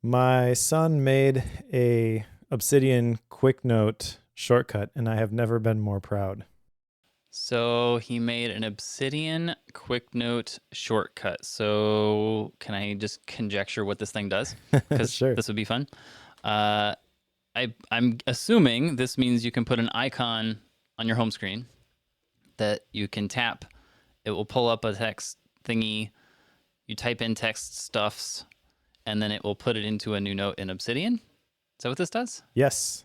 My son made a Obsidian quick note shortcut, and I have never been more proud. So he made an Obsidian quick note shortcut. So can I just conjecture what this thing does? Because Sure. this would be fun. Uh, I'm assuming this means you can put an icon on your home screen that you can tap. It will pull up a text thingy. You type in text stuffs, and then it will put it into a new note in Obsidian. Is that what this does? Yes.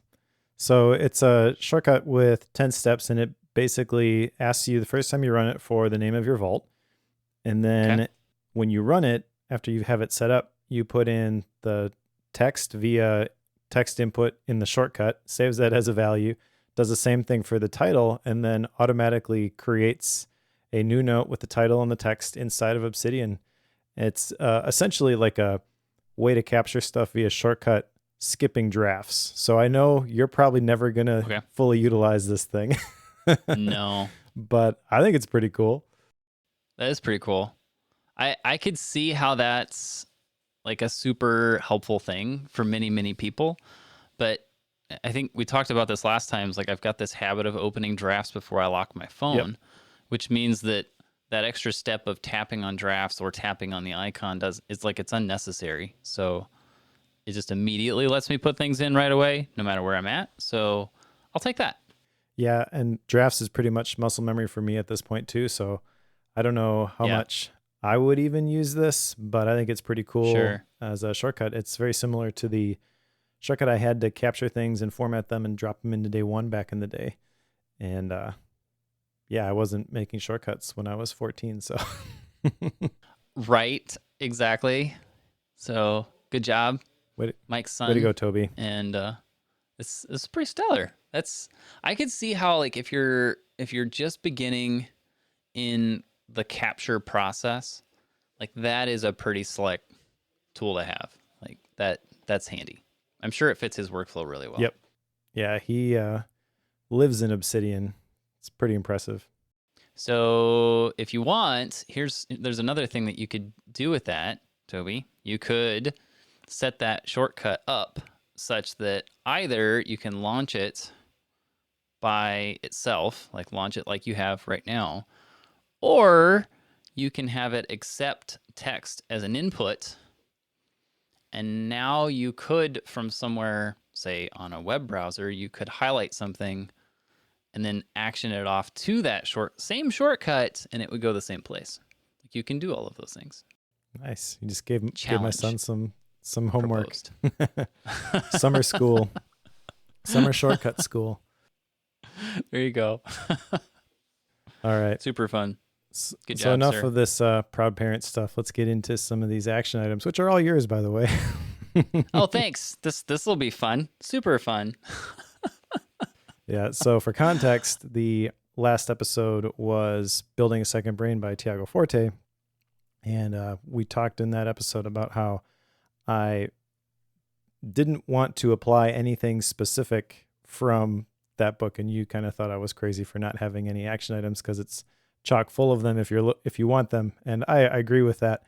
So it's a shortcut with 10 steps, and it basically asks you the first time you run it for the name of your vault. And Okay. then when you run it, after you have it set up, you put in the text via text input in the shortcut, saves that as a value, does the same thing for the title, and then automatically creates a new note with the title and the text inside of Obsidian. It's essentially like a way to capture stuff via shortcut, skipping drafts. So I know you're probably never going to Okay. fully utilize this thing, No, but I think it's pretty cool. that is pretty cool. I could see how that's like a super helpful thing for many, many people. But I think we talked about this last time. Is like I've got this habit of opening drafts before I lock my Yep. phone, which means that that extra step of tapping on drafts or tapping on the icon is like it's unnecessary. So it just immediately lets me put things in right away, no matter where I'm at. So I'll take that. Yeah, and drafts is pretty much muscle memory for me at this point too. So I don't know how Yeah, much I would even use this, but I think it's pretty cool sure. as a shortcut. It's very similar to the shortcut I had to capture things and format them and drop them into day one back in the day. And yeah, I wasn't making shortcuts when I was 14. So Right, exactly. So good job, way, Mike's way to son. go, Toby. And it's pretty stellar. That's I could see how like if you're just beginning in the capture process, like that is a pretty slick tool to have. Like that's handy. I'm sure it fits his workflow really well. Yep. Yeah, he lives in Obsidian. It's pretty impressive. So if you want, there's another thing that you could do with that, Toby. You could set that shortcut up such that either you can launch it by itself, like launch it like you have right now, or you can have it accept text as an input. And now you could, from somewhere, say on a web browser, you could highlight something and then action it off to that same shortcut, and it would go the same place. Like you can do all of those things. Nice. You just gave my son Challenge some homework. proposed. Summer school, summer shortcut school. There you go. All right. Super fun. Good So job, enough sir. of this proud parent stuff. Let's get into some of these action items, which are all yours, by the way. Oh, thanks. This will be fun. Super fun. Yeah. So for context, the last episode was Building a Second Brain by Tiago Forte. And we talked in that episode about how I didn't want to apply anything specific from that book. And you kind of thought I was crazy for not having any action items because it's chock full of them if you want them. And I agree with that.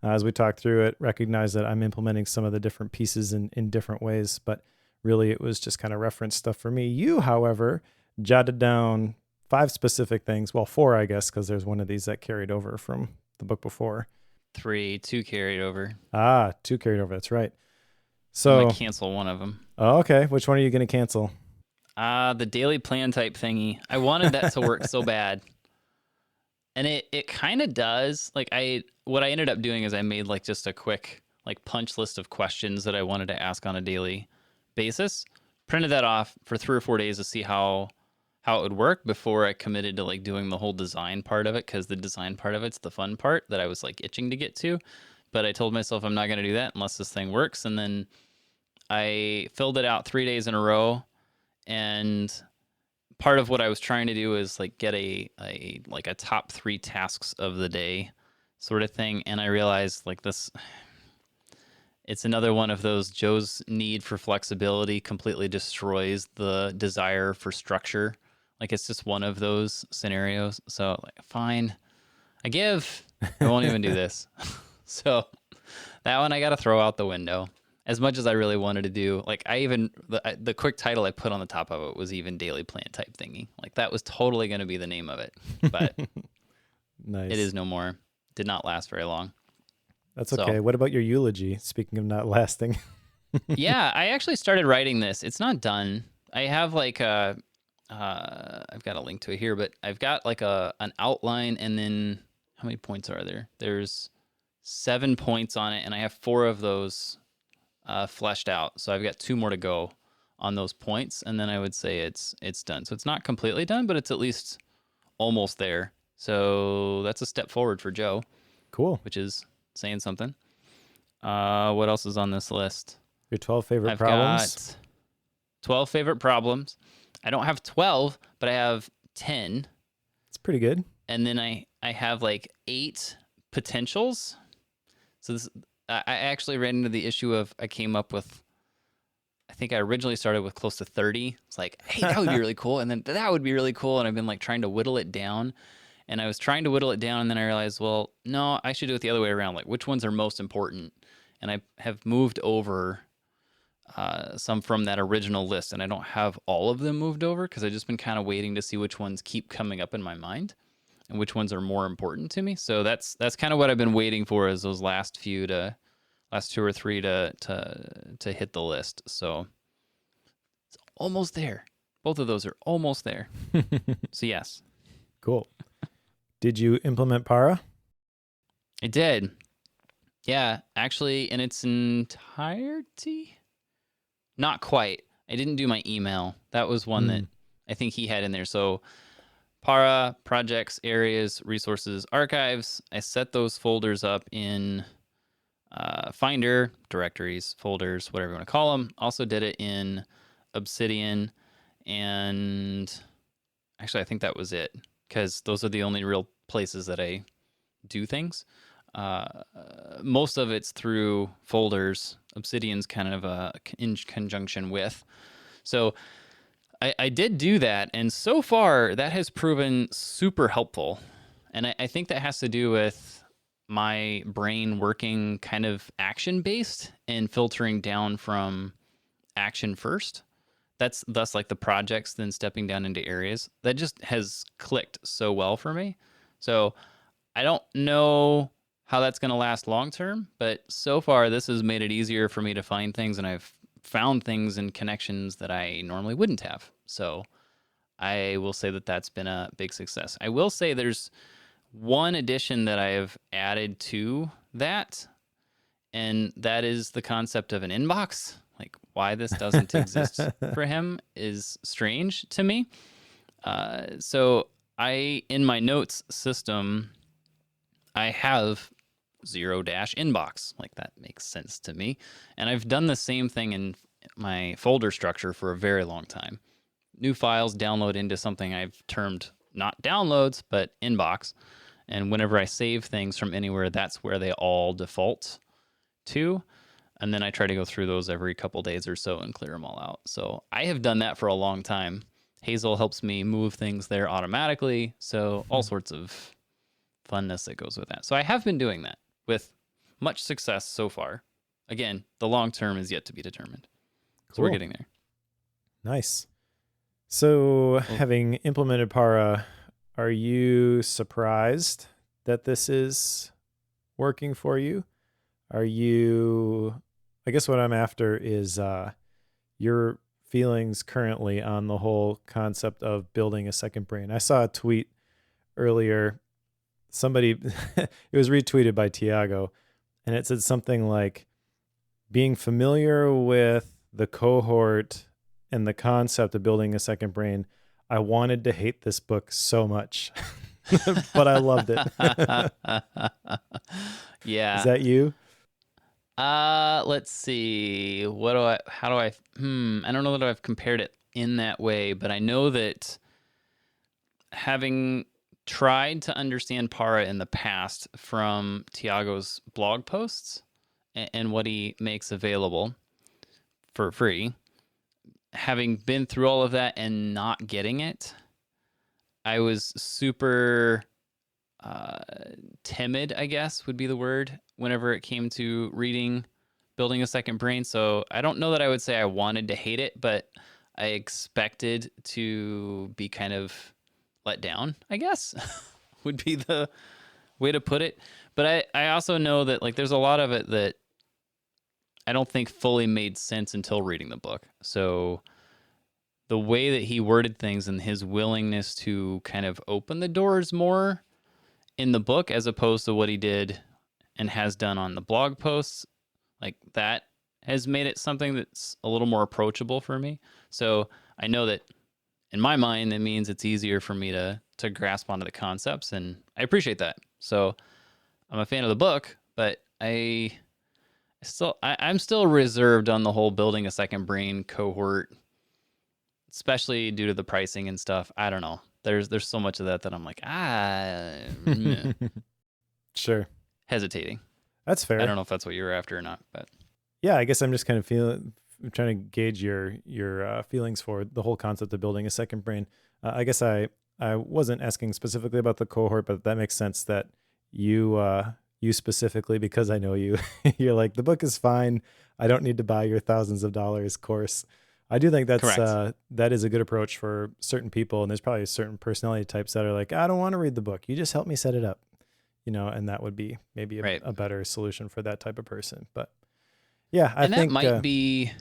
As we talked through it, recognize that I'm implementing some of the different pieces in different ways, but really it was just kind of reference stuff for me. You, however, jotted down 5 specific things. Well, 4, I guess, because there's one of these that carried over from the book before. 2 carried over. 2 carried over. That's right. I'm gonna So, cancel one of them. okay. Which one are you going to cancel? The daily plan type thingy. I wanted that to work so bad. And it kind of does. Like what I ended up doing is I made like just a quick like punch list of questions that I wanted to ask on a daily basis. Printed that off for 3 or 4 days to see how it would work before I committed to like doing the whole design part of it, because the design part of it's the fun part that I was like itching to get to. But I told myself I'm not going to do that unless this thing works. And then I filled it out 3 days in a row, and part of what I was trying to do is like get a like a top 3 tasks of the day sort of thing. And I realized like this, it's another one of those Joe's need for flexibility completely destroys the desire for structure. Like it's just one of those scenarios. So like, fine, I give. I won't even do this. So that one I got to throw out the window. as much as I really wanted to do, like the quick title I put on the top of it was even daily plan type thingy. Like that was totally going to be the name of it, but Nice. it is no more. Did not last very long. That's okay. What about your eulogy? Speaking of not lasting. Yeah, I actually started writing this. It's not done. I have like I've got a link to it here, but I've got like an outline, and then how many points are there? There's 7 points on it, and I have 4 of those fleshed out. So I've got 2 more to go on those points, and then I would say it's done. So it's not completely done, but it's at least almost there. So that's a step forward for Joe. Cool. Which is saying something. What else is on this list? Your 12 favorite I've problems? got 12 favorite problems. I don't have 12, but I have 10. It's pretty good. And then I have like 8 potentials. So this, I actually ran into the issue of I came up with, I think I originally started with close to 30. It's like, hey, that would be really cool. And then that would be really cool. And I've been like trying to whittle it down. And I was trying to whittle it down. And then I realized, well, no, I should do it the other way around. Like which ones are most important? And I have moved over some from that original list. And I don't have all of them moved over because I've just been kind of waiting to see which ones keep coming up in my mind and which ones are more important to me. So that's kind of what I've been waiting for, is those last 2 or 3 to hit the list. So it's almost there. Both of those are almost there. So yes. Cool. Did you implement Para? I did. Yeah, actually, in its entirety? Not quite. I didn't do my email. That was one that I think he had in there. So Para, projects, areas, resources, archives. I set those folders up in Finder, directories, folders, whatever you want to call them. Also did it in Obsidian. And actually, I think that was it, because those are the only real places that I do things. Most of it's through folders. Obsidian's kind of in conjunction with. So I did do that, and so far that has proven super helpful. And I think that has to do with my brain working kind of action-based and filtering down from action first. That's thus like the projects, then stepping down into areas. That just has clicked so well for me. So I don't know how that's going to last long term, but so far this has made it easier for me to find things, and I've found things and connections that I normally wouldn't have. So I will say that that's been a big success. I will say there's one addition that I have added to that, and that is the concept of an inbox. Like why this doesn't exist for him is strange to me. So in my notes system, I have 0-inbox. Like that makes sense to me. And I've done the same thing in my folder structure for a very long time. New files download into something I've termed not downloads, but inbox. And whenever I save things from anywhere, that's where they all default to. And then I try to go through those every couple days or so and clear them all out. So I have done that for a long time. Hazel helps me move things there automatically. So all sorts of funness that goes with that. So I have been doing that with much success so far. Again, the long term is yet to be determined. So we're getting there. Nice. So having implemented Para, are you surprised that this is working for you? I guess what I'm after is your feelings currently on the whole concept of building a second brain. I saw a tweet earlier. Somebody, it was retweeted by Tiago, and it said something like, being familiar with the cohort and the concept of building a second brain, I wanted to hate this book so much, but I loved it. Yeah. Is that you? Let's see. I don't know that I've compared it in that way, but I know that having tried to understand Para in the past from Tiago's blog posts and what he makes available for free, having been through all of that and not getting it, I was super timid, I guess would be the word, whenever it came to reading building a second brain, so I don't know that I would say I wanted to hate it, but I expected to be kind of let down, I guess, would be the way to put it. But I also know that like there's a lot of it that I don't think fully made sense until reading the book. So the way that he worded things and his willingness to kind of open the doors more in the book as opposed to what he did and has done on the blog posts, like that has made it something that's a little more approachable for me. So I know that in my mind, that means it's easier for me to grasp onto the concepts, and I appreciate that. So I'm a fan of the book, but I'm still reserved on the whole building a second brain cohort, especially due to the pricing and stuff. I don't know. There's so much of that I'm like, Sure. hesitating. That's fair. I don't know if that's what you were after or not, but yeah, I guess I'm just kind of trying to gauge your feelings for the whole concept of building a second brain. I guess I wasn't asking specifically about the cohort, but that makes sense that you specifically, because I know you, you're like, the book is fine. I don't need to buy your thousands of dollars course. I do think that is a good approach for certain people. And there's probably certain personality types that are like, I don't want to read the book. You just help me set it up, and that would be maybe a better solution for that type of person. But yeah, I think that might be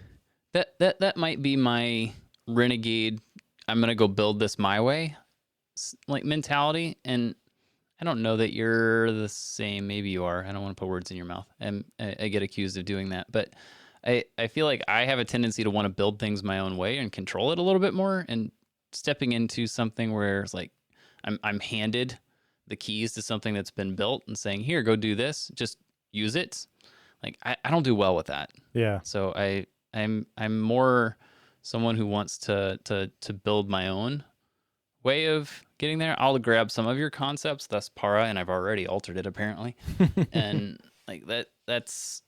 that might be my renegade. I'm going to go build this my way, like mentality. And I don't know that you're the same. Maybe you are. I don't want to put words in your mouth. And I get accused of doing that, but I feel like I have a tendency to want to build things my own way and control it a little bit more, and stepping into something where it's like I'm handed the keys to something that's been built and saying, here, go do this, just use it. Like I don't do well with that. Yeah. So I'm more someone who wants to build my own way of getting there. I'll grab some of your concepts, thus para, and I've already altered it apparently. And like that's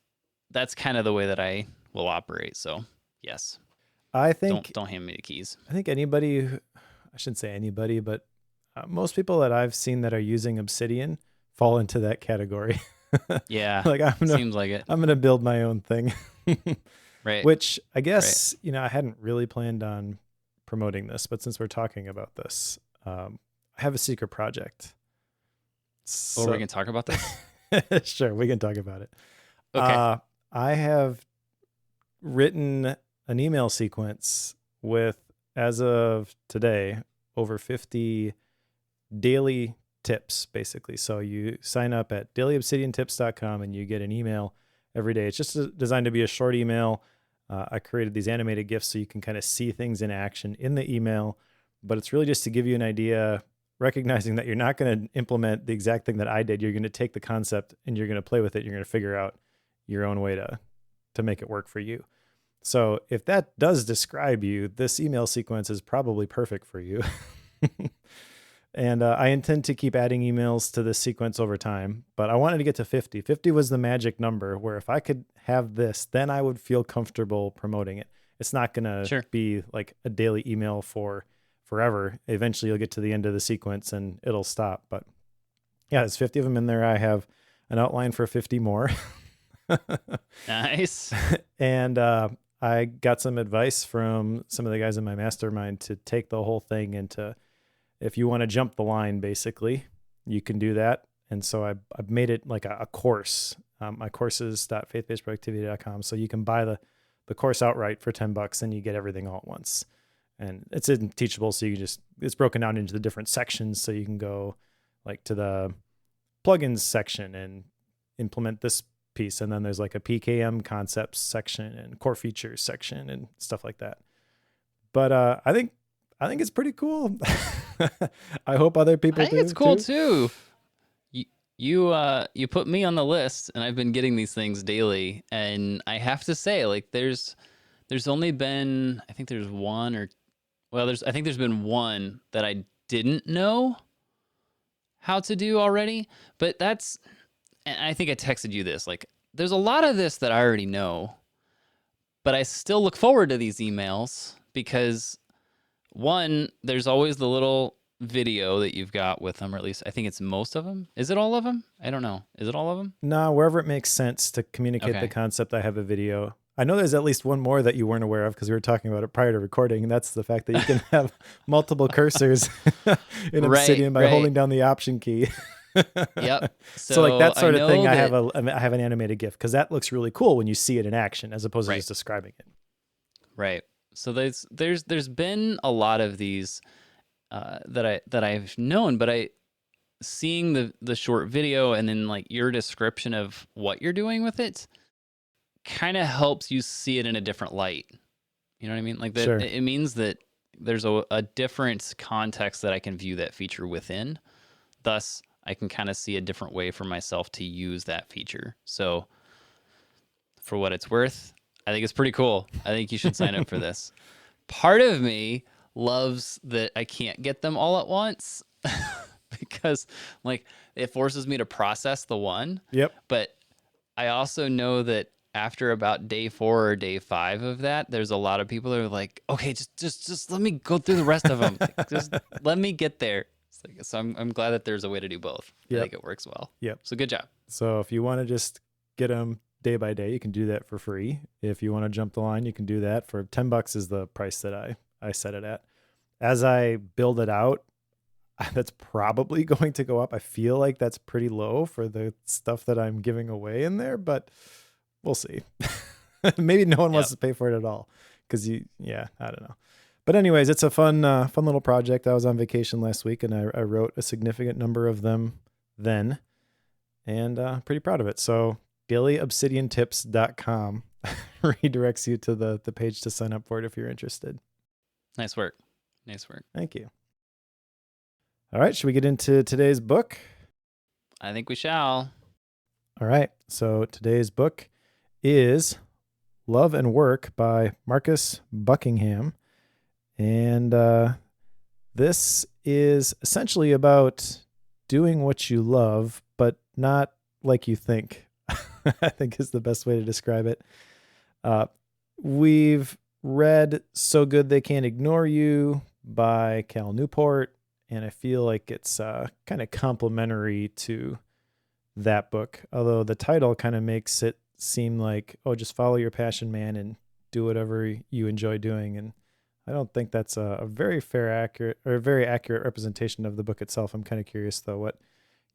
kind of the way that I will operate. So yes, I think don't hand me the keys. I think I shouldn't say anybody, but most people that I've seen that are using Obsidian fall into that category. Yeah, like seems like it. I'm gonna build my own thing. Right. Which I guess I hadn't really planned on promoting this, but since we're talking about this, I have a secret project. So we can talk about this. Sure, we can talk about it. Okay. I have written an email sequence with, as of today, over 50 daily tips, basically. So you sign up at dailyobsidiantips.com and you get an email every day. It's just designed to be a short email. I created these animated GIFs so you can kind of see things in action in the email, but it's really just to give you an idea, recognizing that you're not going to implement the exact thing that I did. You're going to take the concept and you're going to play with it. You're going to figure out your own way to make it work for you. So if that does describe you, this email sequence is probably perfect for you. And I intend to keep adding emails to this sequence over time, but I wanted to get to 50. 50 was the magic number where if I could have this, then I would feel comfortable promoting it. It's not going to be like a daily email for forever. Eventually you'll get to the end of the sequence and it'll stop. But yeah, there's 50 of them in there. I have an outline for 50 more. Nice. And I got some advice from some of the guys in my mastermind to take the whole thing into, if you want to jump the line, basically, you can do that. And so I've made it like a course. My course is .faithbasedproductivity.com. So you can buy the course outright for $10 and you get everything all at once. And it's in Teachable. So it's broken down into the different sections. So you can go like to the plugins section and implement this piece. And then there's like a PKM concepts section and core features section and stuff like that. But I think it's pretty cool. I hope other people do. I think it's cool too. You put me on the list, and I've been getting these things daily. And I have to say, like, there's only been, I think there's been one that I didn't know how to do already. But and I think I texted you this. Like, there's a lot of this that I already know, but I still look forward to these emails because, one, there's always the little video that you've got with them, or at least I think it's most of them. Is it all of them? I don't know. Is it all of them? No, wherever it makes sense to communicate the concept, I have a video. I know there's at least one more that you weren't aware of because we were talking about it prior to recording, and that's the fact that you can have multiple cursors in Obsidian by holding down the Option key. Yep. So like that sort of thing, I have an animated GIF because that looks really cool when you see it in action as opposed to just describing it. Right. So there's been a lot of these that I've known, but seeing the short video and then like your description of what you're doing with it kind of helps you see it in a different light. You know what I mean? Like that, sure. It means that there's a different context that I can view that feature within. Thus, I can kind of see a different way for myself to use that feature. So for what it's worth, I think it's pretty cool. I think you should sign up for this. Part of me loves that I can't get them all at once because like it forces me to process the one. Yep. But I also know that after about day 4 or day 5 of that, there's a lot of people that are like, okay, just let me go through the rest of them. Like, just let me get there. So I'm glad that there's a way to do both. Yep. I think it works well. Yep. So good job. So if you want to just get them day by day, you can do that for free. If you want to jump the line, you can do that for $10 is the price that I set it at. As I build it out, that's probably going to go up. I feel like that's pretty low for the stuff that I'm giving away in there, but we'll see. Maybe no one wants to pay for it at all because I don't know. But anyways, it's a fun little project. I was on vacation last week and I wrote a significant number of them then, and pretty proud of it. So dailyobsidiantips.com redirects you to the page to sign up for it if you're interested. Nice work. Nice work. Thank you. All right, should we get into today's book? I think we shall. All right, so today's book is Love and Work by Marcus Buckingham. And this is essentially about doing what you love, but not like you think, I think is the best way to describe it. We've read So Good They Can't Ignore You by Cal Newport, and I feel like it's kind of complementary to that book, although the title kind of makes it seem like, oh, just follow your passion, man, and do whatever you enjoy doing. And I don't think that's a very accurate representation of the book itself. I'm kind of curious, though, what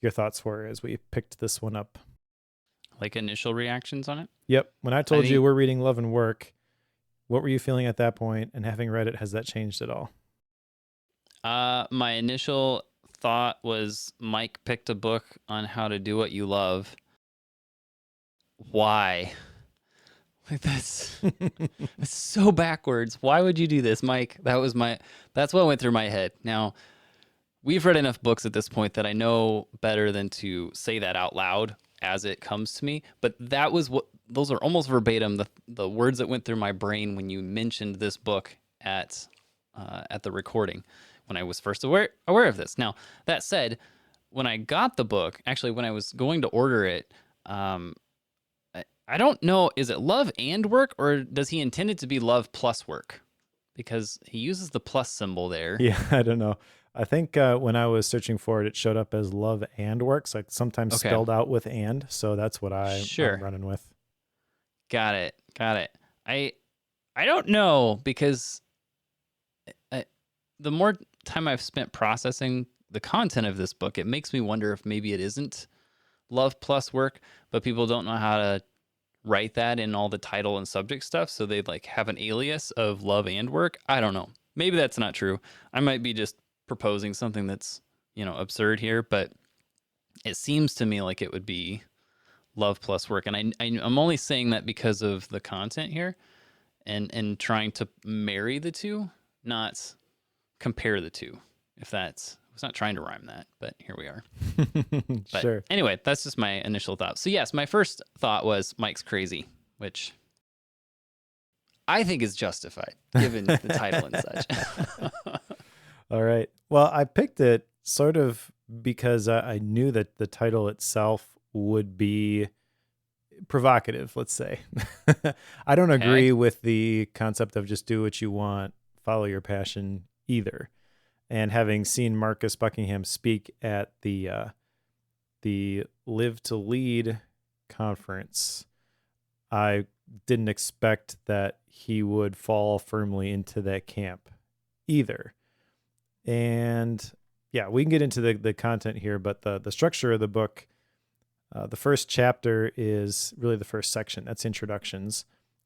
your thoughts were as we picked this one up. Like initial reactions on it? Yep. When I told you we're reading Love and Work, what were you feeling at that point? And having read it, has that changed at all? My initial thought was Mike picked a book on how to do what you love. Why? Like that's so backwards. Why would you do this, Mike? That's what went through my head. Now, we've read enough books at this point that I know better than to say that out loud as it comes to me. But those are almost verbatim the words that went through my brain when you mentioned this book at the recording when I was first aware of this. Now, that said, when I got the book, actually when I was going to order it, I don't know, is it love and work, or does he intend it to be love plus work? Because he uses the plus symbol there. Yeah, I don't know. I think when I was searching for it, it showed up as love and works, like sometimes spelled out with and. So that's what I'm running with. Got it. I don't know, because the more time I've spent processing the content of this book, it makes me wonder if maybe it isn't love plus work, but people don't know how to write that in all the title and subject stuff, so they like have an alias of love and work. I don't know. Maybe that's not true. I might be just proposing something that's, absurd here, but it seems to me like it would be love plus work. And I'm only saying that because of the content here and trying to marry the two, not compare the two. I was not trying to rhyme that, but here we are. But sure. Anyway, that's just my initial thought. So yes, my first thought was Mike's crazy, which I think is justified given the title and such. All right. Well, I picked it sort of because I knew that the title itself would be provocative, let's say. I don't agree with the concept of just do what you want, follow your passion either. And having seen Marcus Buckingham speak at the Live to Lead conference, I didn't expect that he would fall firmly into that camp either. And yeah, we can get into the content here, but the structure of the book, the first chapter is really the first section. That's introductions.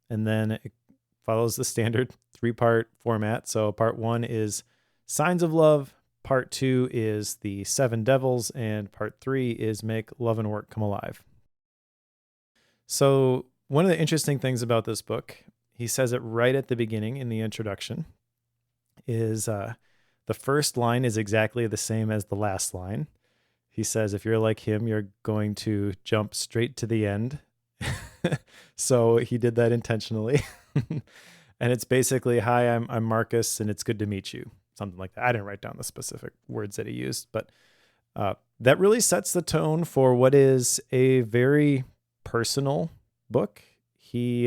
And then it follows the standard 3-part format. So part 1 is Signs of Love. Part 2 is the 7 Devils. And part 3 is Make Love and Work Come Alive. So one of the interesting things about this book, he says it right at the beginning in the introduction, is the first line is exactly the same as the last line. He says, if you're like him, you're going to jump straight to the end. So he did that intentionally. And it's basically, hi, I'm Marcus, and it's good to meet you. Something like that. I didn't write down the specific words that he used, but that really sets the tone for what is a very personal book. He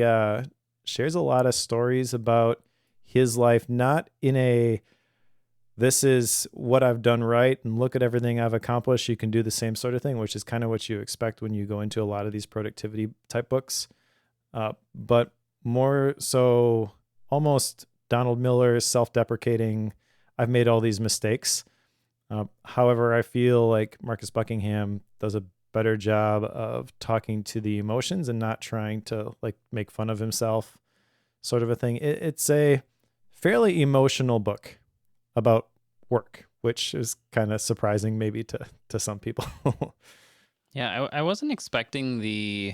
shares a lot of stories about his life, not in a, this is what I've done right and look at everything I've accomplished. You can do the same sort of thing, which is kind of what you expect when you go into a lot of these productivity type books. But more so almost Donald Miller, self-deprecating, I've made all these mistakes. However, I feel like Marcus Buckingham does a better job of talking to the emotions and not trying to like make fun of himself, sort of a thing. It's a fairly emotional book about work, which is kind of surprising maybe to some people. Yeah, I wasn't expecting the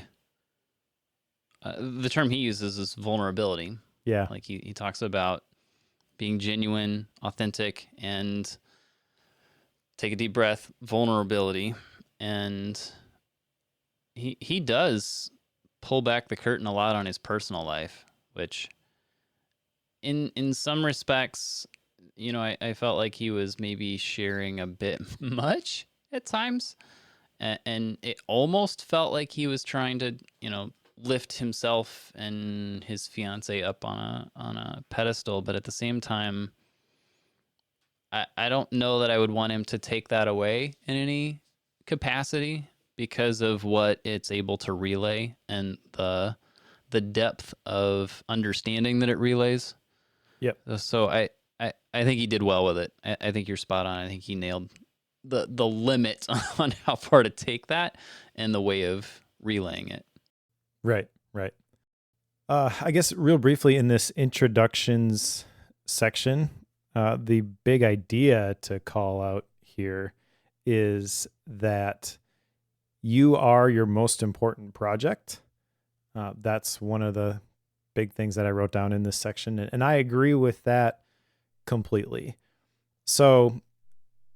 term he uses is vulnerability. Yeah. Like he talks about being genuine, authentic, and take a deep breath, vulnerability. And he does pull back the curtain a lot on his personal life, which in some respects, you know, I felt like he was maybe sharing a bit much at times. And it almost felt like he was trying to, you know, lift himself and his fiance up on a pedestal, but at the same time, I don't know that I would want him to take that away in any capacity because of what it's able to relay and the depth of understanding that it relays. Yep. So I think he did well with it. I think you're spot on. I think he nailed the limit on how far to take that and the way of relaying it. Right. I guess real briefly in this introductions section, the big idea to call out here is that you are your most important project. That's one of the big things that I wrote down in this section. And I agree with that completely. So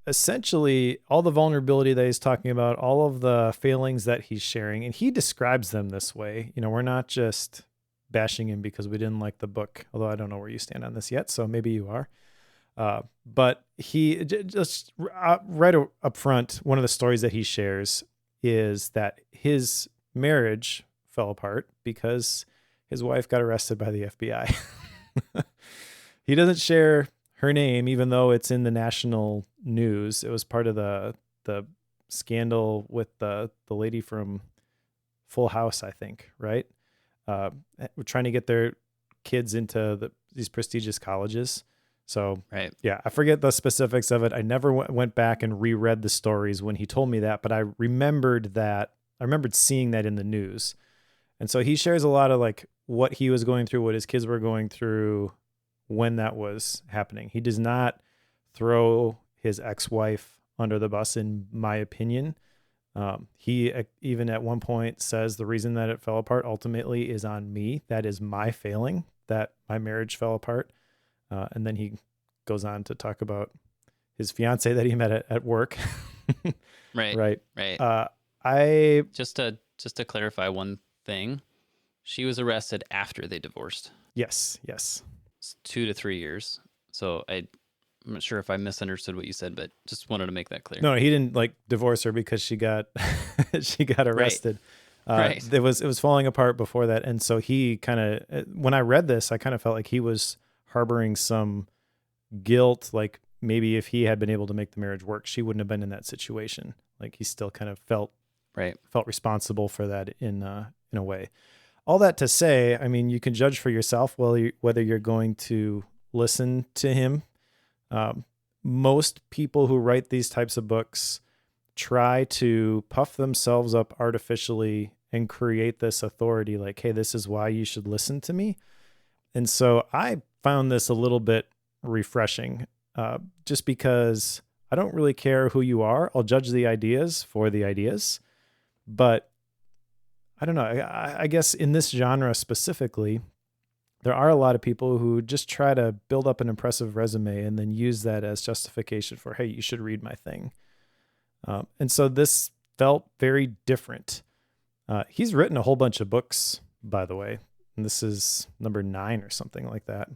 essentially, all the vulnerability that he's talking about, all of the failings that he's sharing, and he describes them this way. You know, we're not just bashing him because we didn't like the book, although I don't know where you stand on this yet, so maybe you are. But he just right up front, one of the stories that he shares is that his marriage fell apart because his wife got arrested by the FBI. He doesn't share her name, even though it's in the national news. It was part of the scandal with the lady from Full House, I think, right? We're trying to get their kids into these prestigious colleges. So, right. Yeah, I forget the specifics of it. I never went back and reread the stories when he told me that, but I remembered seeing that in the news. And so he shares a lot of like what he was going through, what his kids were going through when that was happening. He does not throw his ex-wife under the bus, in my opinion. He even at one point says the reason that it fell apart ultimately is on me. That is my failing, that my marriage fell apart. And then he goes on to talk about his fiance that he met at work. Right. I just to clarify one thing, she was arrested after they divorced. Yes. It's 2 to 3 years. So I'm not sure if I misunderstood what you said, but just wanted to make that clear. No, he didn't like divorce her because she got arrested. Right. It was falling apart before that, and so he kind of, when I read this, I kind of felt like he was harboring some guilt, like maybe if he had been able to make the marriage work, she wouldn't have been in that situation. Like he still kind of felt responsible for that in a way. All that to say, I mean, you can judge for yourself whether you're going to listen to him. Most people who write these types of books try to puff themselves up artificially and create this authority like, hey, this is why you should listen to me. And so I found this a little bit refreshing, just because I don't really care who you are. I'll judge the ideas for the ideas. But I don't know. I guess in this genre specifically, there are a lot of people who just try to build up an impressive resume and then use that as justification for, hey, you should read my thing. And so this felt very different. He's written a whole bunch of books, by the way, and this is number 9 or something like that.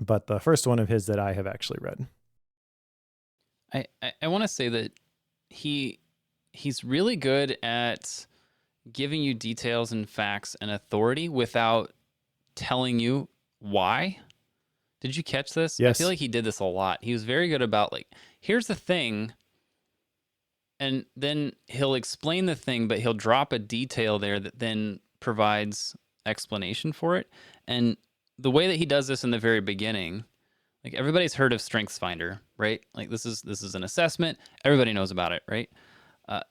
But the first one of his that I have actually read. I want to say that he's really good at giving you details and facts and authority without telling you why. Did you catch this? Yes. I feel like he did this a lot. He was very good about like, here's the thing, and then he'll explain the thing, but he'll drop a detail there that then provides explanation for it. And the way that he does this in the very beginning, like everybody's heard of StrengthsFinder, right? Like this is an assessment. Everybody knows about it, right?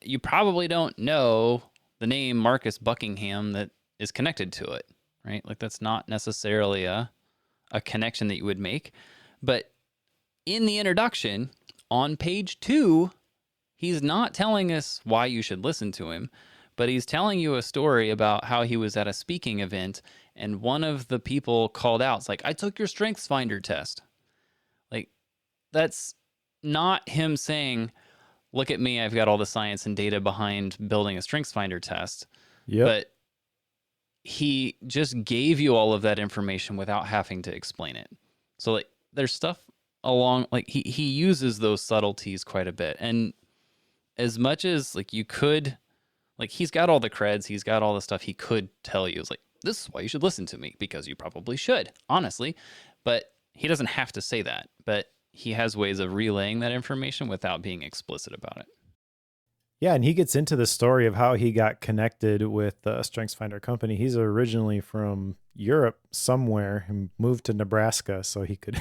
You probably don't know the name Marcus Buckingham that is connected to it, right? Like that's not necessarily a connection that you would make. But in the introduction, on page 2, he's not telling us why you should listen to him, but he's telling you a story about how he was at a speaking event and one of the people called out, it's like, I took your StrengthsFinder test. Like, that's not him saying, look at me, I've got all the science and data behind building a StrengthsFinder test. Yep. But he just gave you all of that information without having to explain it. So like there's stuff along, like he uses those subtleties quite a bit. And as much as like you could, like he's got all the creds, he's got all the stuff he could tell you. It's like, this is why you should listen to me, because you probably should, honestly. But he doesn't have to say that. But he has ways of relaying that information without being explicit about it. Yeah, and he gets into the story of how he got connected with the StrengthsFinder company. He's originally from Europe somewhere and moved to Nebraska so he could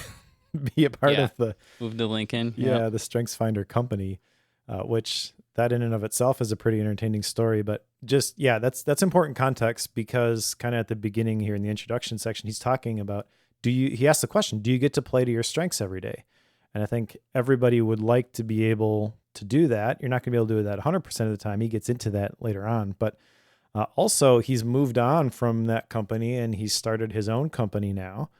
be a part of the... Moved to Lincoln. Yeah, the StrengthsFinder company, which that in and of itself is a pretty entertaining story. But just, yeah, that's important context, because kind of at the beginning here in the introduction section, he's talking about, he asked the question, do you get to play to your strengths every day? And I think everybody would like to be able to do that. You're not going to be able to do that 100% of the time. He gets into that later on. But also, he's moved on from that company and he's started his own company now,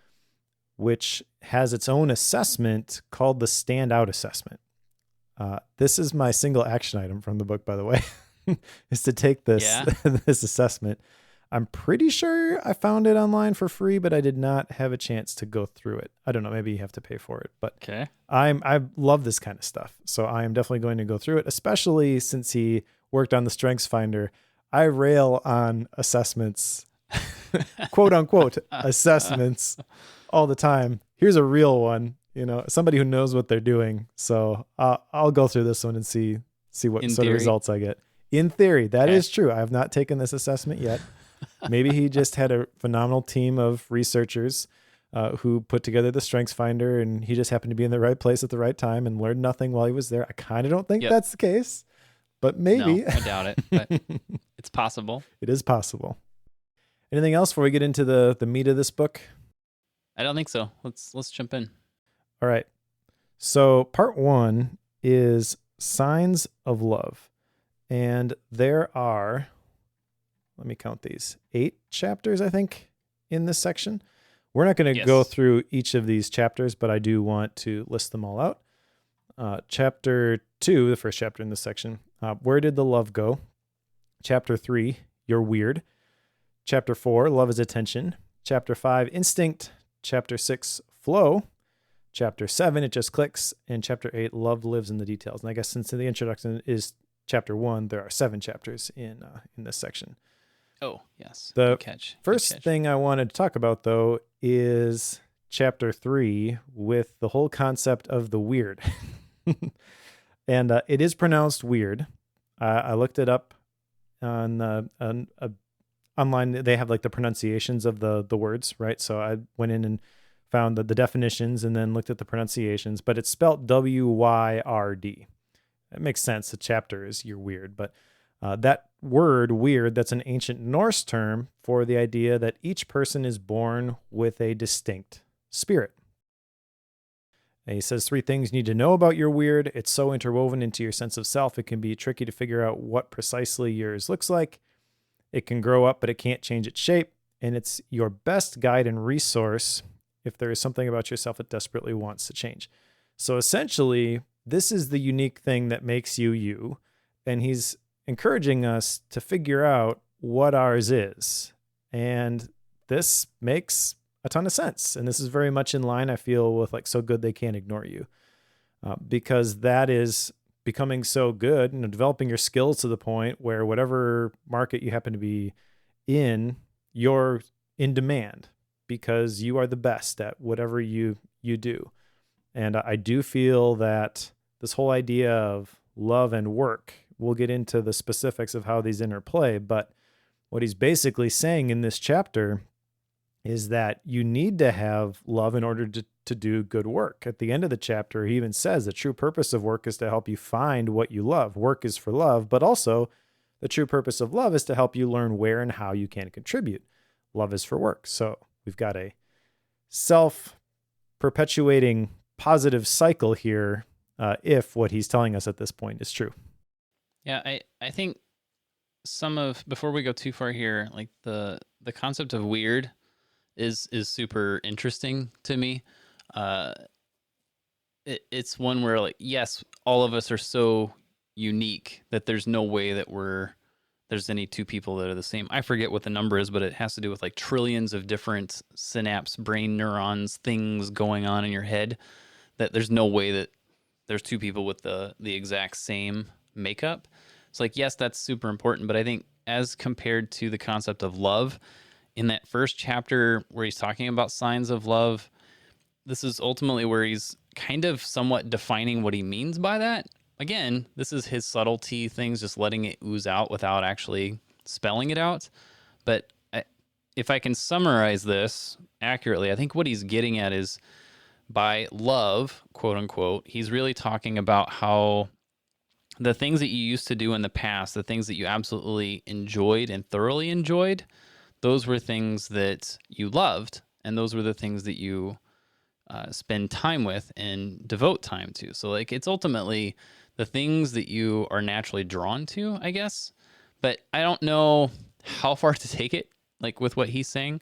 which has its own assessment called the Standout Assessment. This is my single action item from the book, by the way, is to take this, this assessment. I'm pretty sure I found it online for free, but I did not have a chance to go through it. I don't know. Maybe you have to pay for it, but okay. I love this kind of stuff. So I am definitely going to go through it, especially since he worked on the StrengthsFinder. I rail on assessments, quote unquote, assessments all the time. Here's a real one, somebody who knows what they're doing. So I'll go through this one and see what sort of results I get. In theory, that is true. I have not taken this assessment yet. Maybe he just had a phenomenal team of researchers who put together the StrengthsFinder, and he just happened to be in the right place at the right time and learned nothing while he was there. I kind of don't think that's the case, but maybe. No, I doubt it, but it's possible. It is possible. Anything else before we get into the meat of this book? I don't think so. Let's jump in. All right. So part 1 is Signs of Love. And there are, let me count these, 8 chapters, I think, in this section. We're not going to go through each of these chapters, but I do want to list them all out. Chapter 2, the first chapter in this section, Where Did the Love Go? Chapter 3, You're Weird. Chapter 4, Love is Attention. Chapter 5, Instinct. Chapter 6, Flow. Chapter 7, It Just Clicks. And Chapter 8, Love Lives in the Details. And I guess since the introduction is Chapter 1, there are 7 chapters in this section. Oh, yes. The Good catch. first thing I wanted to talk about, though, is chapter 3 with the whole concept of the weird. And it is pronounced weird. I looked it up on online. They have like the pronunciations of the words, right? So I went in and found the definitions and then looked at the pronunciations, but it's spelled W-Y-R-D. It makes sense. The chapter is you're weird, but that word weird, that's an ancient Norse term for the idea that each person is born with a distinct spirit. And he says 3 things you need to know about your weird. It's so interwoven into your sense of self, it can be tricky to figure out what precisely yours looks like. It can grow up, but it can't change its shape. And it's your best guide and resource if there is something about yourself that desperately wants to change. So essentially, this is the unique thing that makes you you. And he's encouraging us to figure out what ours is. And this makes a ton of sense. And this is very much in line, I feel, with like So Good They Can't Ignore You. Because that is becoming so good, developing your skills to the point where whatever market you happen to be in, you're in demand because you are the best at whatever you do. And I do feel that this whole idea of love and work, we'll get into the specifics of how these interplay, but what he's basically saying in this chapter is that you need to have love in order to do good work. At the end of the chapter, he even says the true purpose of work is to help you find what you love. Work is for love, but also the true purpose of love is to help you learn where and how you can contribute. Love is for work. So we've got a self-perpetuating positive cycle here, if what he's telling us at this point is true. Yeah, I think before we go too far here, like the concept of weird is super interesting to me. It's one where, like, yes, all of us are so unique that there's no way that there's any 2 people that are the same. I forget what the number is, but it has to do with like trillions of different synapse, brain neurons, things going on in your head, that there's no way that there's 2 people with the exact same makeup. It's like, yes, that's super important, but I think as compared to the concept of love, in that first chapter where he's talking about signs of love, this is ultimately where he's kind of somewhat defining what he means by that. Again, this is his subtlety things, just letting it ooze out without actually spelling it out. But if I can summarize this accurately, I think what he's getting at is by love, quote unquote, he's really talking about how the things that you used to do in the past, the things that you absolutely enjoyed and thoroughly enjoyed, those were things that you loved, and those were the things that you spend time with and devote time to. So like, it's ultimately the things that you are naturally drawn to, I guess. But I don't know how far to take it, like with what he's saying.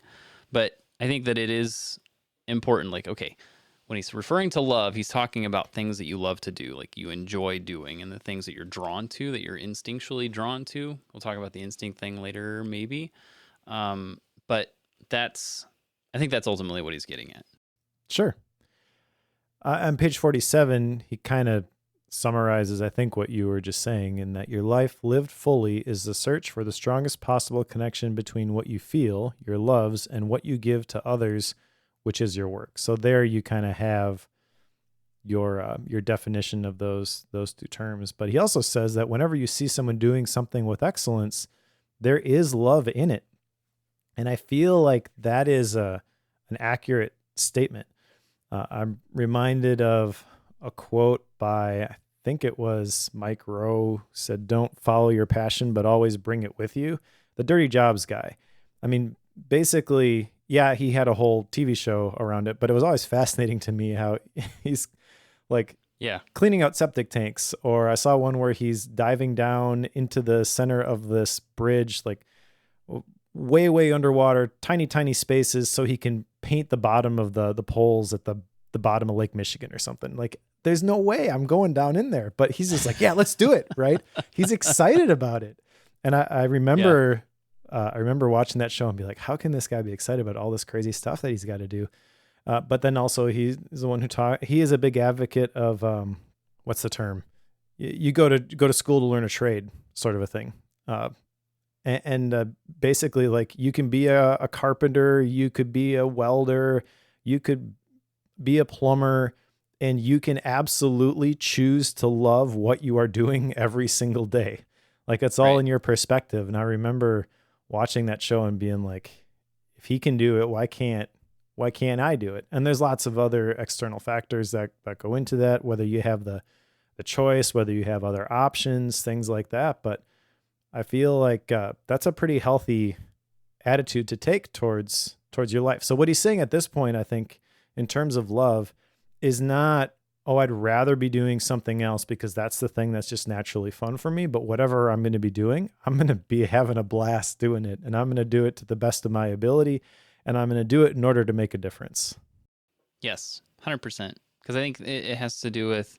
But I think that it is important. Like, okay, when he's referring to love, he's talking about things that you love to do, like you enjoy doing, and the things that you're drawn to, that you're instinctually drawn to. We'll talk about the instinct thing later, maybe. But I think that's ultimately what he's getting at. Sure. On page 47, he kind of summarizes, I think, what you were just saying, in that your life lived fully is the search for the strongest possible connection between what you feel, your loves, and what you give to others, which is your work. So there you kind of have your definition of those 2 terms. But he also says that whenever you see someone doing something with excellence, there is love in it. And I feel like that is an accurate statement. I'm reminded of a quote by, I think it was Mike Rowe, said, "Don't follow your passion, but always bring it with you." The Dirty Jobs guy. I mean, basically, yeah, he had a whole TV show around it, but it was always fascinating to me how he's like cleaning out septic tanks. Or I saw one where he's diving down into the center of this bridge, like way underwater, tiny spaces, so he can paint the bottom of the poles at the bottom of Lake Michigan or something. Like, there's no way I'm going down in there, but he's just like, yeah, let's do it. Right. He's excited about it. And I remember watching that show and be like, how can this guy be excited about all this crazy stuff that he's got to do? But then also he's the one he is a big advocate of, what's the term? You go to school to learn a trade, sort of a thing. And basically, like, you can be a carpenter, you could be a welder, you could be a plumber, and you can absolutely choose to love what you are doing every single day. Like, it's all Right. in your perspective. And I remember watching that show and being like, if he can do it, why can't I do it? And there's lots of other external factors that go into that, whether you have the choice, whether you have other options, things like that. But I feel like that's a pretty healthy attitude to take towards your life. So what he's saying at this point, I think, in terms of love, is not, oh, I'd rather be doing something else because that's the thing that's just naturally fun for me. But whatever I'm going to be doing, I'm going to be having a blast doing it. And I'm going to do it to the best of my ability. And I'm going to do it in order to make a difference. Yes, 100%. Because I think it has to do with,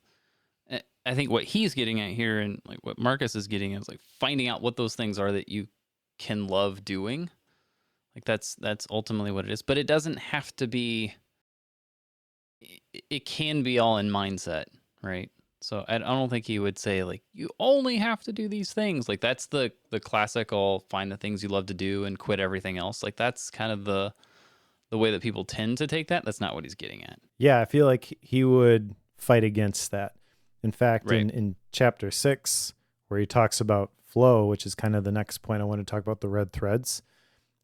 I think what he's getting at here and like what Marcus is getting at is like finding out what those things are that you can love doing. Like that's ultimately what it is. But it doesn't have to be, it can be all in mindset, right? So I don't think he would say like you only have to do these things. Like that's the classical find the things you love to do and quit everything else. Like that's kind of the way that people tend to take that. That's not what he's getting at. Yeah, I feel like he would fight against that. In fact, Right. in chapter 6, where he talks about flow, which is kind of the next point I want to talk about, the red threads,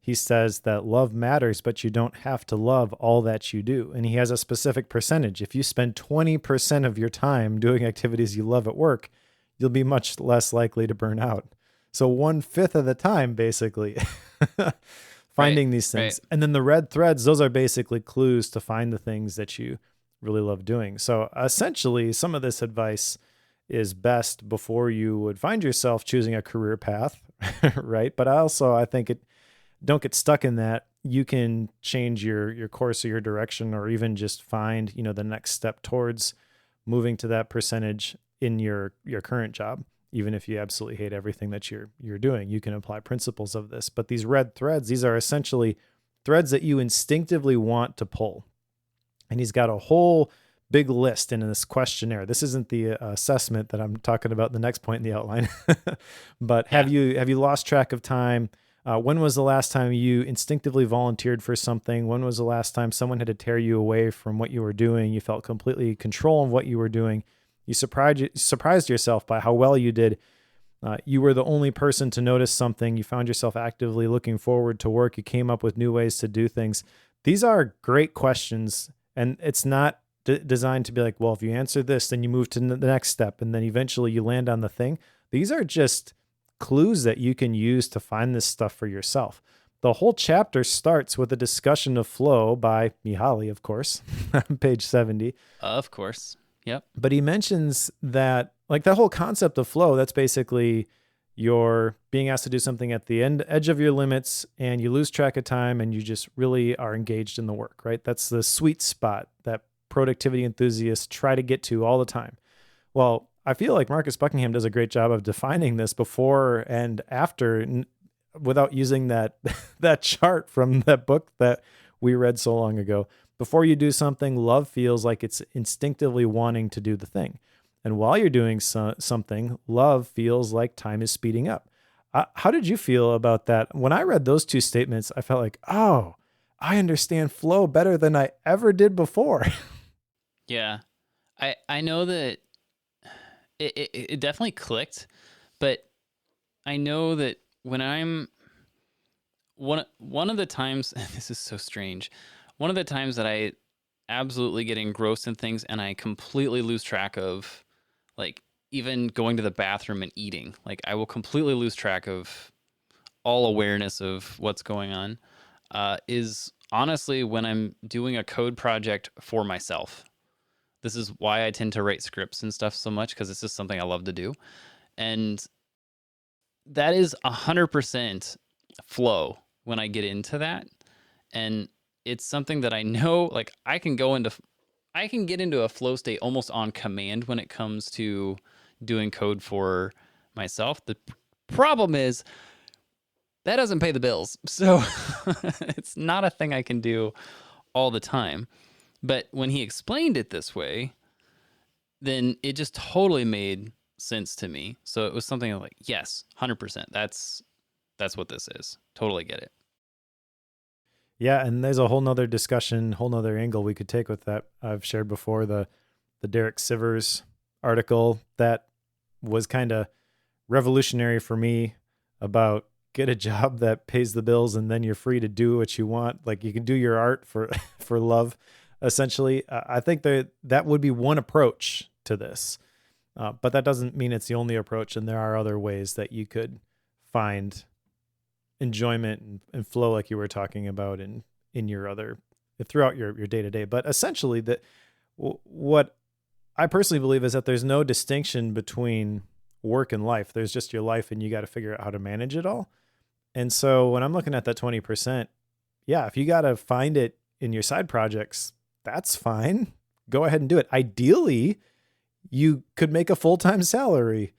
he says that love matters, but you don't have to love all that you do. And he has a specific percentage. If you spend 20% of your time doing activities you love at work, you'll be much less likely to burn out. So 1/5 of the time, basically, finding these things. Right. And then the red threads, those are basically clues to find the things that you really love doing. So essentially, some of this advice is best before you would find yourself choosing a career path, right? But I think don't get stuck in that. You can change your course or your direction, or even just find, the next step towards moving to that percentage in your current job. Even if you absolutely hate everything that you're doing, you can apply principles of this. But these red threads, these are essentially threads that you instinctively want to pull. And he's got a whole big list in this questionnaire. This isn't the assessment that I'm talking about in the next point in the outline. But have you lost track of time? When was the last time you instinctively volunteered for something? When was the last time someone had to tear you away from what you were doing? You felt completely in control of what you were doing. You surprised yourself by how well you did. You were the only person to notice something. You found yourself actively looking forward to work. You came up with new ways to do things. These are great questions, and it's not designed to be like, well, if you answer this, then you move to the next step, and then eventually you land on the thing. These are just clues that you can use to find this stuff for yourself. The whole chapter starts with a discussion of flow by Mihaly, of course, on page 70. Of course. Yep. But he mentions that, like, that whole concept of flow, that's basically you're being asked to do something at the edge of your limits, and you lose track of time, and you just really are engaged in the work, right? That's the sweet spot that productivity enthusiasts try to get to all the time. Well, I feel like Marcus Buckingham does a great job of defining this before and after without using that chart from that book that we read so long ago. Before you do something, love feels like it's instinctively wanting to do the thing. And while you're doing something, love feels like time is speeding up. How did you feel about that? When I read those two statements, I felt like, oh, I understand flow better than I ever did before. Yeah. I know that it definitely clicked, but I know that when I'm one of the times, this is so strange, one of the times that I absolutely get engrossed in things and I completely lose track of, like, even going to the bathroom and eating, like I will completely lose track of all awareness of what's going on, is honestly when I'm doing a code project for myself. This is why I tend to write scripts and stuff so much, because it's just something I love to do. And that is 100% flow when I get into that. And it's something that I know, like I can get into a flow state almost on command when it comes to doing code for myself. The problem is that doesn't pay the bills. So it's not a thing I can do all the time. But when he explained it this way, then it just totally made sense to me. So it was something like, yes, 100%. That's what this is. Totally get it. Yeah, and there's a whole nother discussion, whole nother angle we could take with that. I've shared before the Derek Sivers article that was kind of revolutionary for me about get a job that pays the bills and then you're free to do what you want. Like you can do your art for for love, essentially. I think that would be one approach to this, but that doesn't mean it's the only approach. And there are other ways that you could find enjoyment and flow, like you were talking about in your other throughout your day to day. But essentially, that what I personally believe is that there's no distinction between work and life. There's just your life, and you got to figure out how to manage it all. And so when I'm looking at that 20%, yeah, if you got to find it in your side projects, that's fine. Go ahead and do it. Ideally, you could make a full-time salary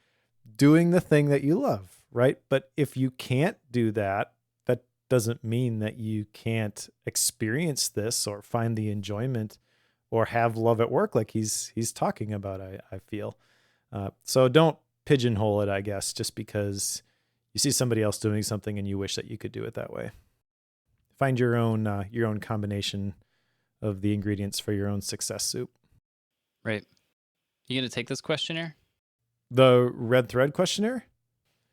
doing the thing that you love, right? But if you can't do that, that doesn't mean that you can't experience this or find the enjoyment or have love at work like he's talking about, I feel. So don't pigeonhole it, I guess, just because you see somebody else doing something and you wish that you could do it that way. Find your own combination of the ingredients for your own success soup. Right. You gonna take this questionnaire? The red thread questionnaire?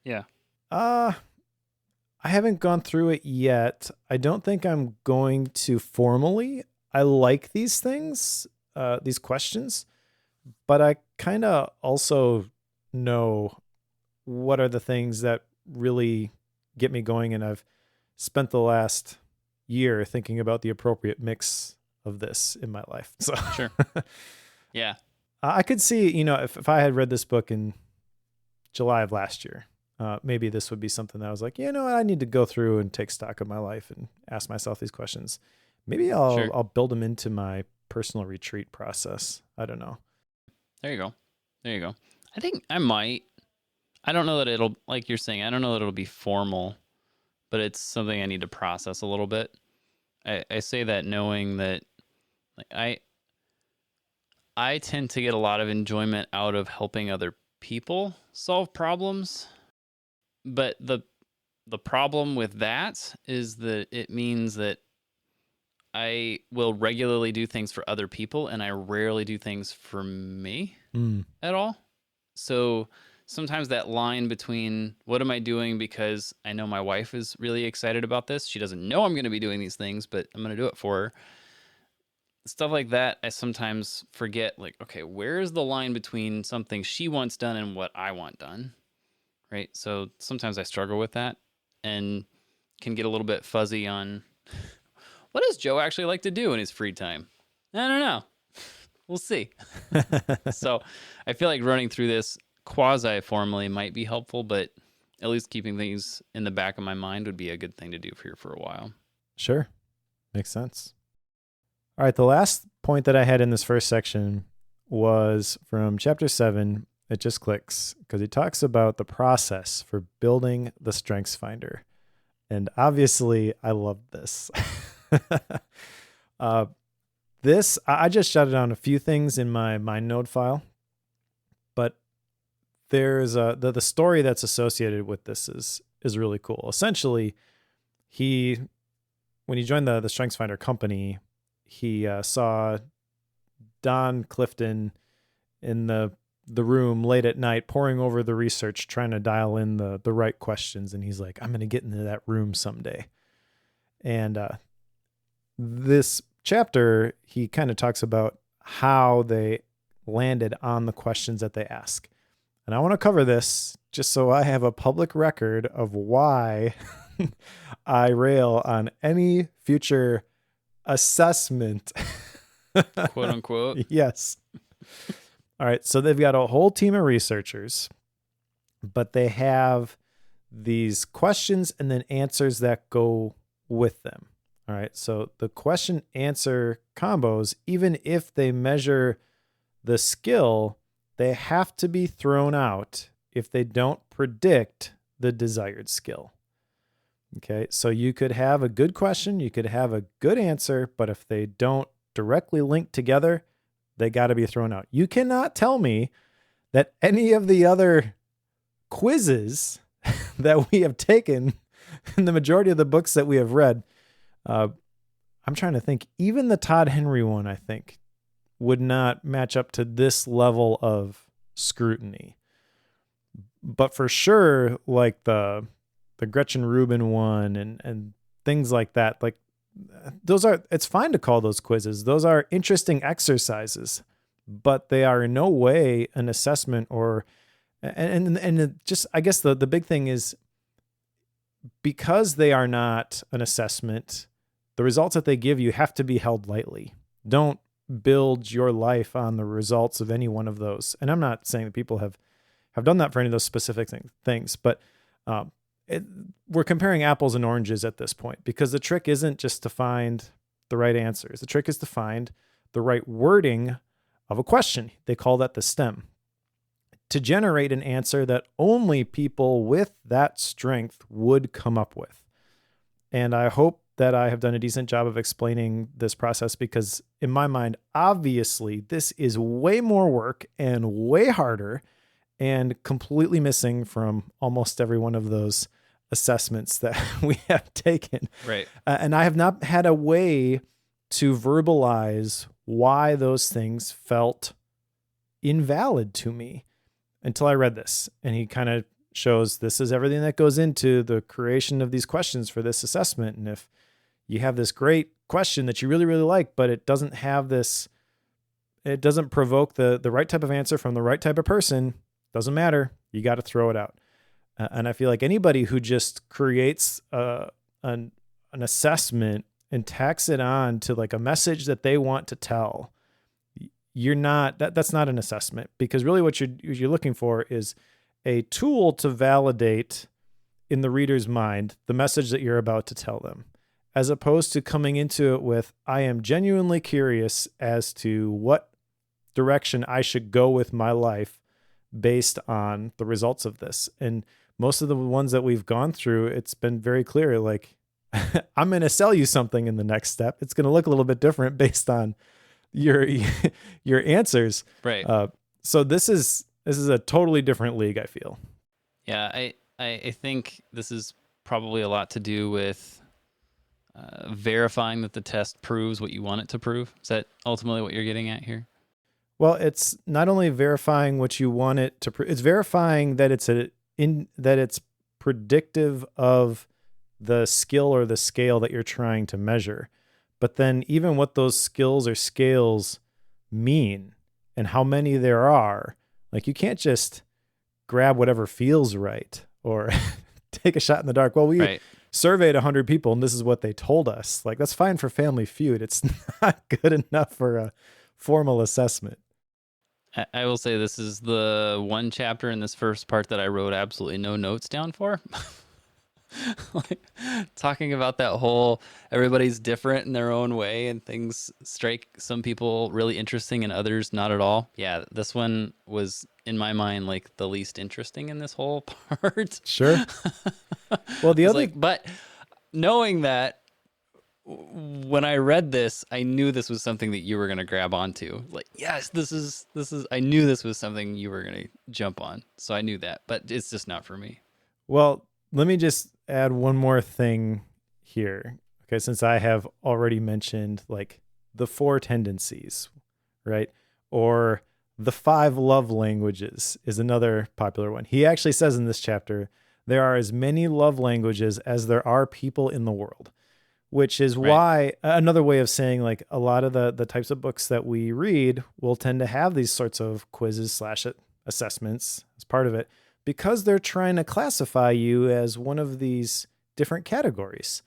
Yeah. I haven't gone through it yet. I don't think I'm going to formally. I like these things, these questions, but I kind of also know what are the things that really get me going. And I've spent the last year thinking about the appropriate mix of this in my life. So Sure. Yeah. I could see, if I had read this book in July of last year, maybe this would be something that I was like, I need to go through and take stock of my life and ask myself these questions. Maybe I'll build them into my personal retreat process. I don't know. There you go. I think I might. I don't know that it'll, like you're saying, I don't know that it'll be formal, but it's something I need to process a little bit. I say that knowing that like I tend to get a lot of enjoyment out of helping other people solve problems. But the problem with that is that it means that I will regularly do things for other people and I rarely do things for me at all. So sometimes that line between what am I doing because I know my wife is really excited about this. She doesn't know I'm going to be doing these things, but I'm going to do it for her. Stuff like that, I sometimes forget, like, okay, where's the line between something she wants done and what I want done? Right? So sometimes I struggle with that and can get a little bit fuzzy on what does Joe actually like to do in his free time? I don't know. We'll see. So I feel like running through this quasi-formally might be helpful, but at least keeping things in the back of my mind would be a good thing to do here for a while. Sure. Makes sense. All right. The last point that I had in this first section was from chapter 7. It just clicks because he talks about the process for building the Strengths Finder. And obviously, I love this. I just jotted down a few things in my MindNode file, but there's the story that's associated with this is really cool. Essentially, when he joined the Strengths Finder company, he saw Don Clifton in the room late at night poring over the research, trying to dial in the right questions. And he's like, I'm going to get into that room someday. And this chapter, he kind of talks about how they landed on the questions that they ask. And I want to cover this just so I have a public record of why I rail on any future assessment. Quote unquote. Yes. All right. So they've got a whole team of researchers, but they have these questions and then answers that go with them. All right. So the question answer combos, even if they measure the skill, they have to be thrown out if they don't predict the desired skill. Okay. So you could have a good question, you could have a good answer, but if they don't directly link together, they got to be thrown out. You cannot tell me that any of the other quizzes that we have taken in the majority of the books that we have read, I'm trying to think, even the Todd Henry one, I think, would not match up to this level of scrutiny. But for sure, like the Gretchen Rubin one and things like that, like it's fine to call those quizzes. Those are interesting exercises, but they are in no way an assessment and just, I guess the big thing is, because they are not an assessment, the results that they give you have to be held lightly. Don't build your life on the results of any one of those. And I'm not saying that people have done that for any of those specific things, but we're comparing apples and oranges at this point, because the trick isn't just to find the right answers. The trick is to find the right wording of a question. They call that the stem, to generate an answer that only people with that strength would come up with. And I hope that I have done a decent job of explaining this process, because in my mind, obviously, this is way more work and way harder and completely missing from almost every one of those assessments that we have taken. Right. And I have not had a way to verbalize why those things felt invalid to me until I read this. And he kind of shows this is everything that goes into the creation of these questions for this assessment. And if you have this great question that you really, really like, but it doesn't have this, it doesn't provoke the right type of answer from the right type of person, doesn't matter. You got to throw it out. And I feel like anybody who just creates an assessment and tacks it on to like a message that they want to tell, that's not an assessment, because really what you're looking for is a tool to validate in the reader's mind the message that you're about to tell them, as opposed to coming into it with, I am genuinely curious as to what direction I should go with my life based on the results of this. And most of the ones that we've gone through, it's been very clear, like, I'm going to sell you something in the next step. It's going to look a little bit different based on your answers. Right. So this is a totally different league, I feel. Yeah, I think this is probably a lot to do with verifying that the test proves what you want it to prove. Is that ultimately what you're getting at here? Well, it's not only verifying what you want it to prove, it's verifying that it's predictive of the skill or the scale that you're trying to measure. But then even what those skills or scales mean and how many there are, like, you can't just grab whatever feels right or take a shot in the dark. Well, we surveyed 100 people and this is what they told us. Like, that's fine for Family Feud. It's not good enough for a formal assessment. I will say this is the one chapter in this first part that I wrote absolutely no notes down for. Like, talking about that whole everybody's different in their own way and things strike some people really interesting and others not at all. Yeah, this one was, in my mind, like the least interesting in this whole part. Sure. Well, the other, but knowing that, when I read this, I knew this was something that you were going to grab onto. Like, yes, this is, I knew this was something you were going to jump on. So I knew that, but it's just not for me. Well, let me just add one more thing here. Okay. Since I have already mentioned like the 4 tendencies, right? Or the 5 love languages is another popular one. He actually says in this chapter, there are as many love languages as there are people in the world. Which is why another way of saying, like, a lot of the types of books that we read will tend to have these sorts of quizzes / assessments as part of it, because they're trying to classify you as one of these different categories.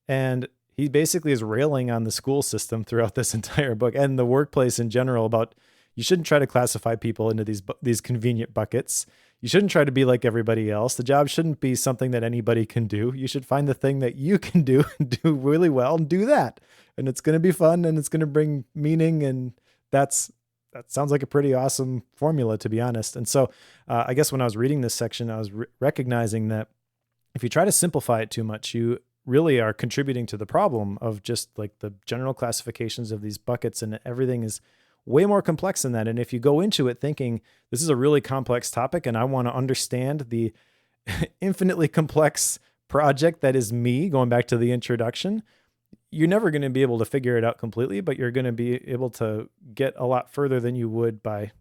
And he basically is railing on the school system throughout this entire book and the workplace in general about, you shouldn't try to classify people into these convenient buckets. You shouldn't try to be like everybody else. The job shouldn't be something that anybody can do. You should find the thing that you can do and do really well and do that. And it's going to be fun and it's going to bring meaning. And that sounds like a pretty awesome formula, to be honest. And so I guess when I was reading this section, I was recognizing that if you try to simplify it too much, you really are contributing to the problem of just like the general classifications of these buckets, and everything is way more complex than that. And if you go into it thinking this is a really complex topic and I want to understand the infinitely complex project that is me, going back to the introduction, you're never going to be able to figure it out completely, but you're going to be able to get a lot further than you would by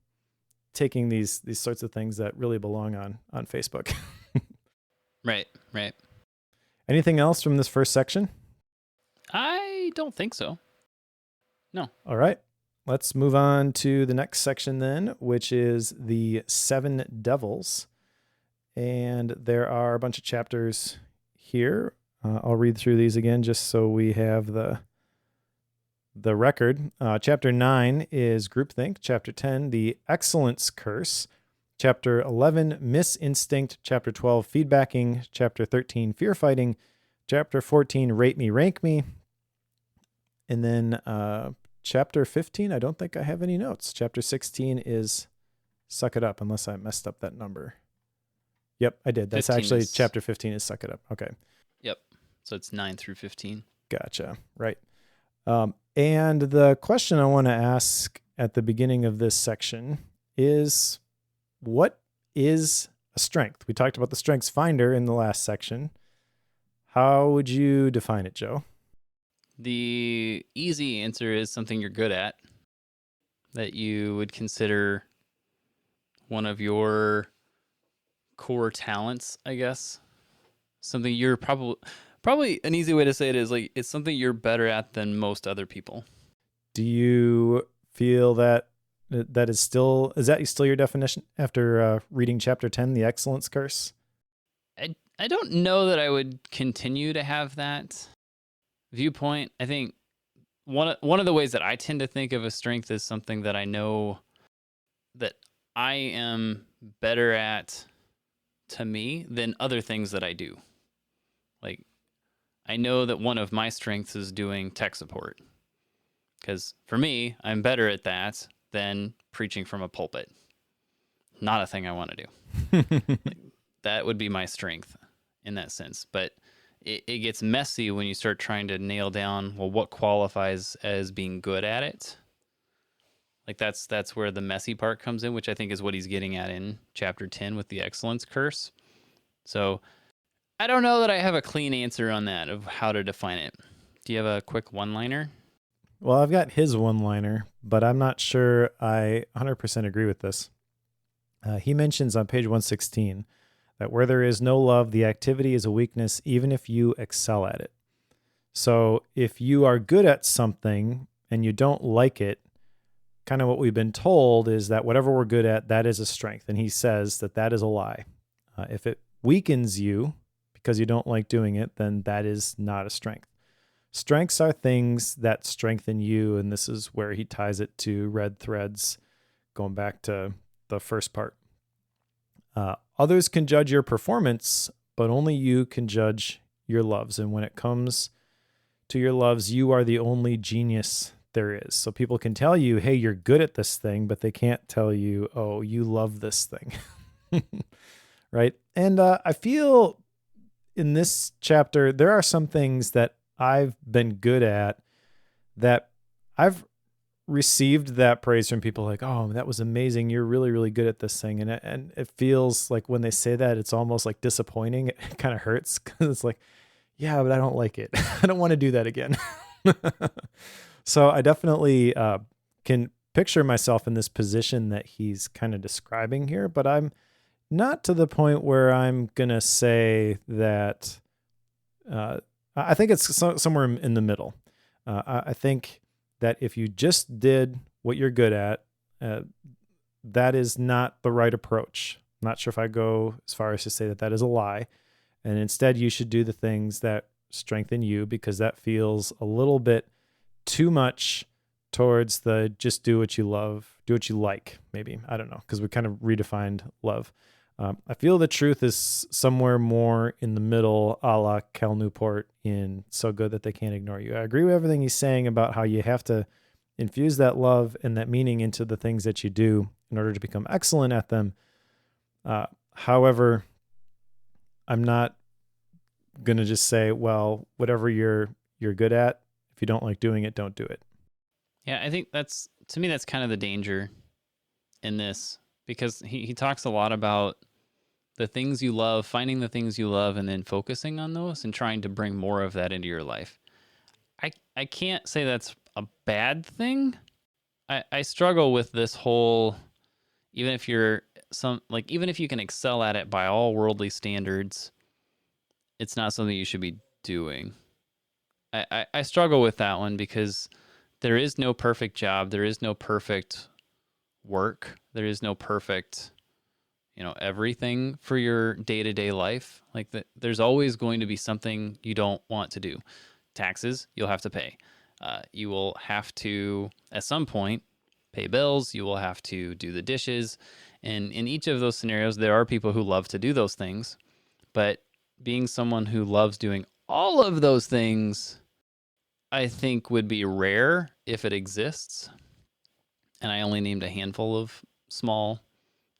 taking these sorts of things that really belong on Facebook. Right. Anything else from this first section? I don't think so. No. All right. Let's move on to the next section then, which is the 7 devils. And there are a bunch of chapters here. I'll read through these again just so we have the record. Chapter 9 is groupthink. Chapter 10, the excellence curse. Chapter 11, misinstinct. Chapter 12, feedbacking. Chapter 13, fear fighting. Chapter 14, rate me, rank me. And then chapter 15, I don't think I have any notes. Chapter 16 is suck it up, unless I messed up that number. Yep, I did. That's actually chapter 15 is suck it up. Okay. Yep. So it's 9 through 15. Gotcha. Right. And the question I want to ask at the beginning of this section is, what is a strength? We talked about the strengths finder in the last section. How would you define it, Joe? The easy answer is something you're good at, that you would consider one of your core talents, I guess. Something you're probably an easy way to say it is like it's something you're better at than most other people. Do you feel that is still your definition after reading chapter 10, the excellence curse? I don't know that I would continue to have that viewpoint. I think one of the ways that I tend to think of a strength is something that I know that I am better at, to me, than other things that I do. Like, I know that one of my strengths is doing tech support, because for me, I'm better at that than preaching from a pulpit. Not a thing I want to do. That would be my strength in that sense. But it gets messy when you start trying to nail down, well, what qualifies as being good at it. Like that's where the messy part comes in, which I think is what he's getting at in chapter 10 with the excellence curse. So I don't know that I have a clean answer on that of how to define it. Do you have a quick one-liner? Well, I've got his one-liner, but I'm not sure I 100% agree with this. He mentions on page 116 that where there is no love, the activity is a weakness, even if you excel at it. So if you are good at something and you don't like it, kind of what we've been told is that whatever we're good at, that is a strength. And he says that is a lie. If it weakens you because you don't like doing it, then that is not a strength. Strengths are things that strengthen you, and this is where he ties it to red threads, going back to the first part. Others can judge your performance, but only you can judge your loves. And when it comes to your loves, you are the only genius there is. So people can tell you, hey, you're good at this thing, but they can't tell you, oh, you love this thing. Right? And I feel in this chapter, there are some things that I've been good at that I've received that praise from people like, oh, that was amazing. You're really, really good at this thing. And it feels like when they say that, it's almost like disappointing. It kind of hurts because it's like, yeah, but I don't like it. I don't want to do that again. So I definitely can picture myself in this position that he's kind of describing here, but I'm not to the point where I'm going to say that I think it's somewhere in the middle. I think that if you just did what you're good at, that is not the right approach. I'm not sure if I go as far as to say that is a lie. And instead, you should do the things that strengthen you, because that feels a little bit too much towards the just do what you love, do what you like, maybe. I don't know, because we kind of redefined love. I feel the truth is somewhere more in the middle, a la Cal Newport in So Good That They Can't Ignore You. I agree with everything he's saying about how you have to infuse that love and that meaning into the things that you do in order to become excellent at them. However, I'm not going to just say, well, whatever you're good at, if you don't like doing it, don't do it. Yeah, I think to me, that's kind of the danger in this, because he talks a lot about the things you love, finding the things you love, and then focusing on those and trying to bring more of that into your life. I can't say that's a bad thing. I struggle with this whole, even if you're even if you can excel at it by all worldly standards, it's not something you should be doing. I struggle with that one because there is no perfect job. There is no perfect work. There is no perfect, everything for your day-to-day life. Like there's always going to be something you don't want to do. Taxes, you'll have to pay. You will have to, at some point, pay bills. You will have to do the dishes. And in each of those scenarios, there are people who love to do those things. But being someone who loves doing all of those things, I think would be rare if it exists. And I only named a handful of small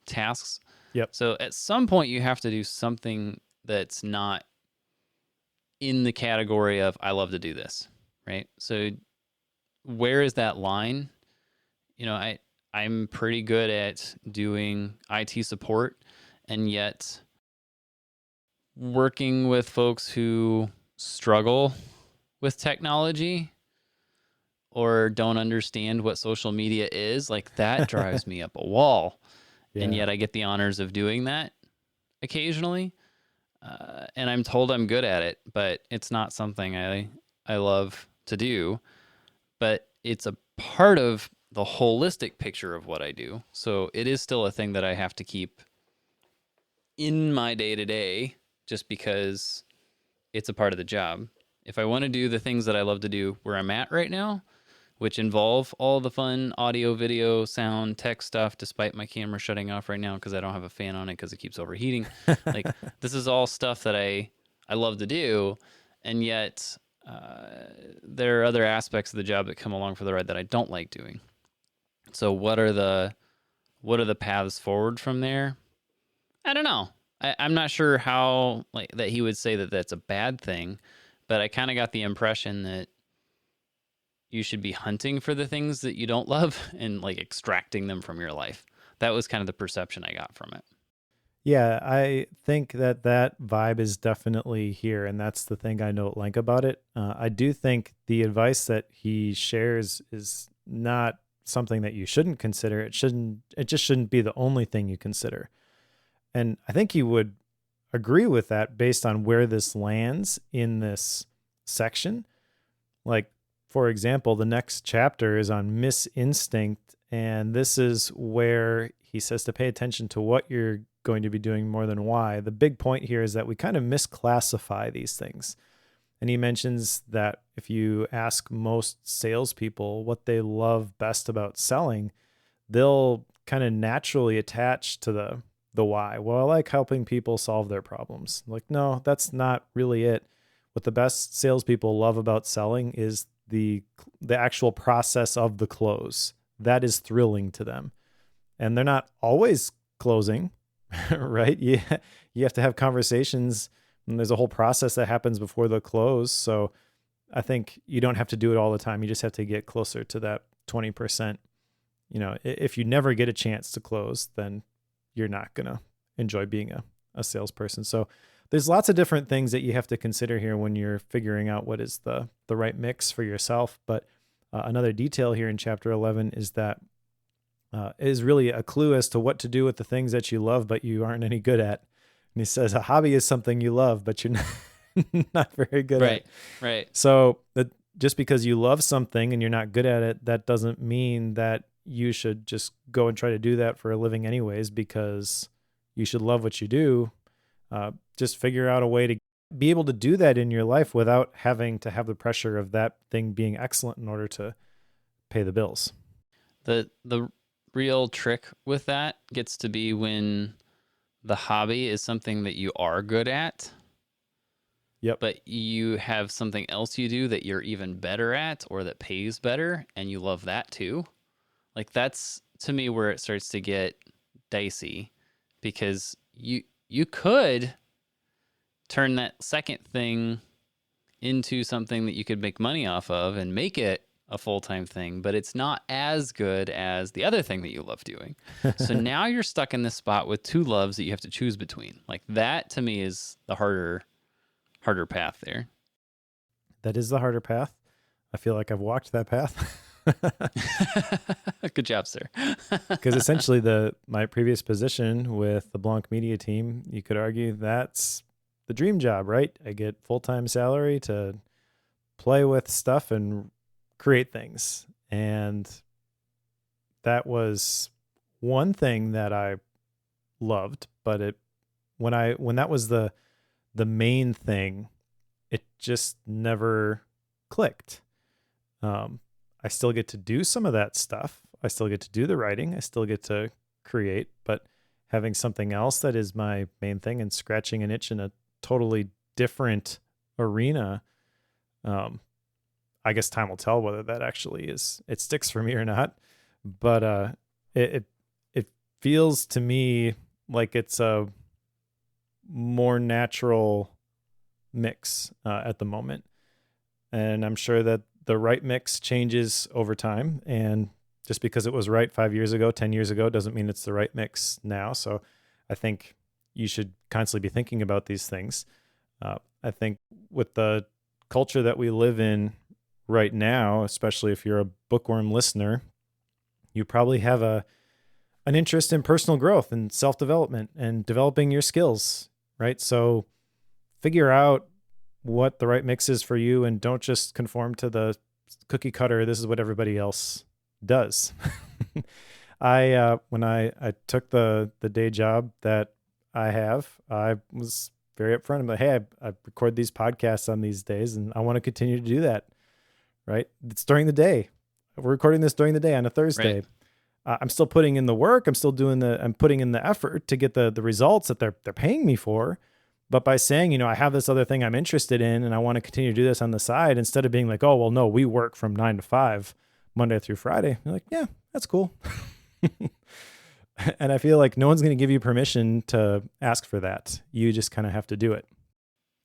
tasks. Yep. So at some point you have to do something that's not in the category of I love to do this, right? So where is that line? I'm pretty good at doing IT support, and yet working with folks who struggle with technology or don't understand what social media is, like that drives me up a wall. Yeah. And yet I get the honors of doing that occasionally. And I'm told I'm good at it, but it's not something I love to do. But it's a part of the holistic picture of what I do. So it is still a thing that I have to keep in my day-to-day just because it's a part of the job. If I want to do the things that I love to do where I'm at right now, which involve all the fun audio, video, sound, tech stuff, despite my camera shutting off right now because I don't have a fan on it because it keeps overheating. Like, this is all stuff that I love to do, and yet there are other aspects of the job that come along for the ride that I don't like doing. So what are the paths forward from there? I don't know. I'm not sure how that he would say that that's a bad thing, but I kind of got the impression that you should be hunting for the things that you don't love and extracting them from your life. That was kind of the perception I got from it. Yeah, I think that vibe is definitely here, and that's the thing I don't like about it. I do think the advice that he shares is not something that you shouldn't consider. It just shouldn't be the only thing you consider. And I think you would agree with that based on where this lands in this section. Like, for example, the next chapter is on misinstinct, and this is where he says to pay attention to what you're going to be doing more than why. The big point here is that we kind of misclassify these things. And he mentions that if you ask most salespeople what they love best about selling, they'll kind of naturally attach to the why. Well, I like helping people solve their problems. Like, no, that's not really it. What the best salespeople love about selling is the actual process of the close. That is thrilling to them. And they're not always closing, right? You have to have conversations, and there's a whole process that happens before the close. So I think you don't have to do it all the time. You just have to get closer to that 20%. If you never get a chance to close, then you're not going to enjoy being a salesperson. So there's lots of different things that you have to consider here when you're figuring out what is the right mix for yourself. But another detail here in chapter 11 is that is really a clue as to what to do with the things that you love but you aren't any good at. And he says a hobby is something you love but you're not very good at. Right. So just because you love something and you're not good at it, that doesn't mean that you should just go and try to do that for a living anyways, because you should love what you do. Just figure out a way to be able to do that in your life without having to have the pressure of that thing being excellent in order to pay the bills. The real trick with that gets to be when the hobby is something that you are good at. Yep. But you have something else you do that you're even better at or that pays better, and you love that too. Like, that's to me where it starts to get dicey, because you could turn that second thing into something that you could make money off of and make it a full-time thing, but it's not as good as the other thing that you love doing. So now you're stuck in this spot with two loves that you have to choose between. Like, that to me is the harder path there. That is the harder path. I feel like I've walked that path. Good job, sir. Because essentially my previous position with the Blanc Media team, you could argue that's the dream job, right? I get full-time salary to play with stuff and create things. And that was one thing that I loved, but when that was the main thing, it just never clicked. I still get to do some of that stuff. I still get to do the writing. I still get to create, but having something else that is my main thing and scratching an itch in a totally different arena, I guess time will tell whether that actually it sticks for me or not. But it feels to me like it's a more natural mix at the moment. And I'm sure that the right mix changes over time. And just because it was right 5 years ago, 10 years ago, doesn't mean it's the right mix now. So I think you should constantly be thinking about these things. I think with the culture that we live in right now, especially if you're a bookworm listener, you probably have an interest in personal growth and self-development and developing your skills, right? So figure out what the right mix is for you and don't just conform to the cookie cutter. This is what everybody else does. When I took the day job that I have, I was very upfront. I'm like, hey, I record these podcasts on these days and I want to continue to do that, right? It's during the day. We're recording this during the day on a Thursday. Right. I'm still putting in the work. I'm putting in the effort to get the results that they're paying me for. But by saying, I have this other thing I'm interested in and I want to continue to do this on the side, instead of being like, oh, well, no, we work from 9 to 5, Monday through Friday. You're like, yeah, that's cool. And I feel like no one's going to give you permission to ask for that. You just kind of have to do it.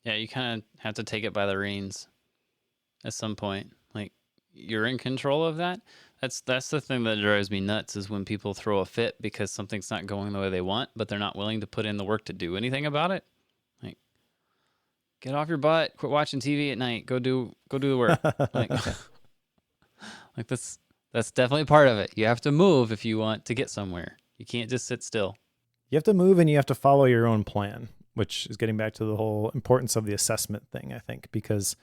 Yeah, you kind of have to take it by the reins at some point. Like, you're in control of that. That's the thing that drives me nuts, is when people throw a fit because something's not going the way they want, but they're not willing to put in the work to do anything about it. Like, get off your butt, quit watching TV at night, go do the work. Like, like that's definitely part of it. You have to move if you want to get somewhere. You can't just sit still. You have to move and you have to follow your own plan, which is getting back to the whole importance of the assessment thing, I think, because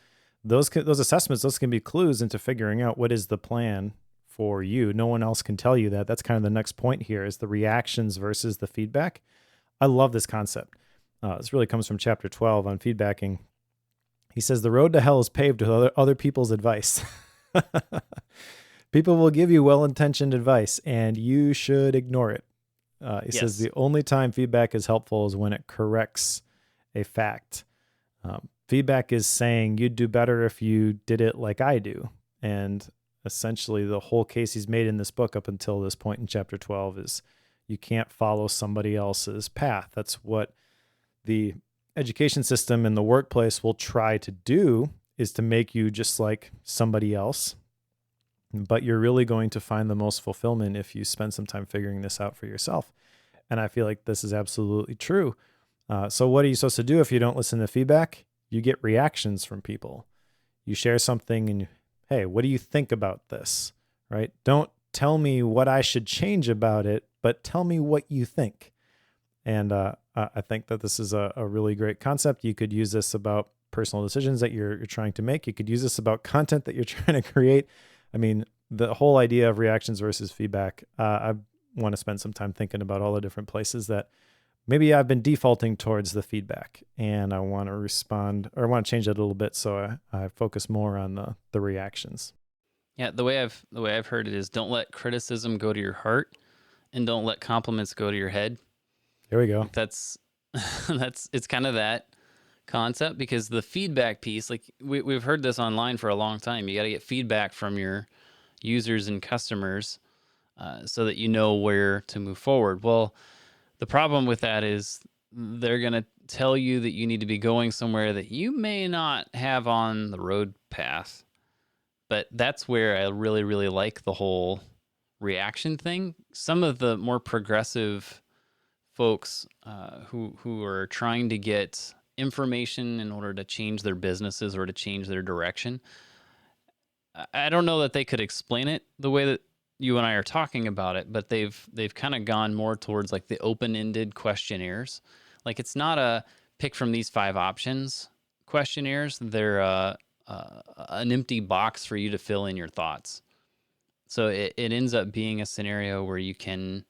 those assessments, those can be clues into figuring out what is the plan for you. No one else can tell you that. That's kind of the next point here, is the reactions versus the feedback. I love this concept. This really comes from chapter 12 on feedbacking. He says, the road to hell is paved with other people's advice. People will give you well-intentioned advice and you should ignore it. He says the only time feedback is helpful is when it corrects a fact. Feedback is saying you'd do better if you did it like I do. And essentially the whole case he's made in this book up until this point in chapter 12 is you can't follow somebody else's path. That's what the education system and the workplace will try to do, is to make you just like somebody else. But you're really going to find the most fulfillment if you spend some time figuring this out for yourself. And I feel like this is absolutely true. So what are you supposed to do if you don't listen to feedback? You get reactions from people. You share something and, hey, what do you think about this? Right? Don't tell me what I should change about it, but tell me what you think. And I think that this is a really great concept. You could use this about personal decisions that you're trying to make. You could use this about content that you're trying to create. I mean, the whole idea of reactions versus feedback, I want to spend some time thinking about all the different places that maybe I've been defaulting towards the feedback, and I want to respond, or I want to change that a little bit so I focus more on the reactions. Yeah, the way I've heard it is, don't let criticism go to your heart, and don't let compliments go to your head. There we go. That's it's kind of that concept, because the feedback piece, like we've heard this online for a long time. You got to get feedback from your users and customers so that you know where to move forward. Well, the problem with that is they're going to tell you that you need to be going somewhere that you may not have on the road path. But that's where I really, really like the whole reaction thing. Some of the more progressive folks who are trying to get information in order to change their businesses or to change their direction, I don't know that they could explain it the way that you and I are talking about it, but they've kind of gone more towards like the open-ended questionnaires. Like it's not a pick from these 5 options questionnaires. They're an empty box for you to fill in your thoughts. So it ends up being a scenario where you can,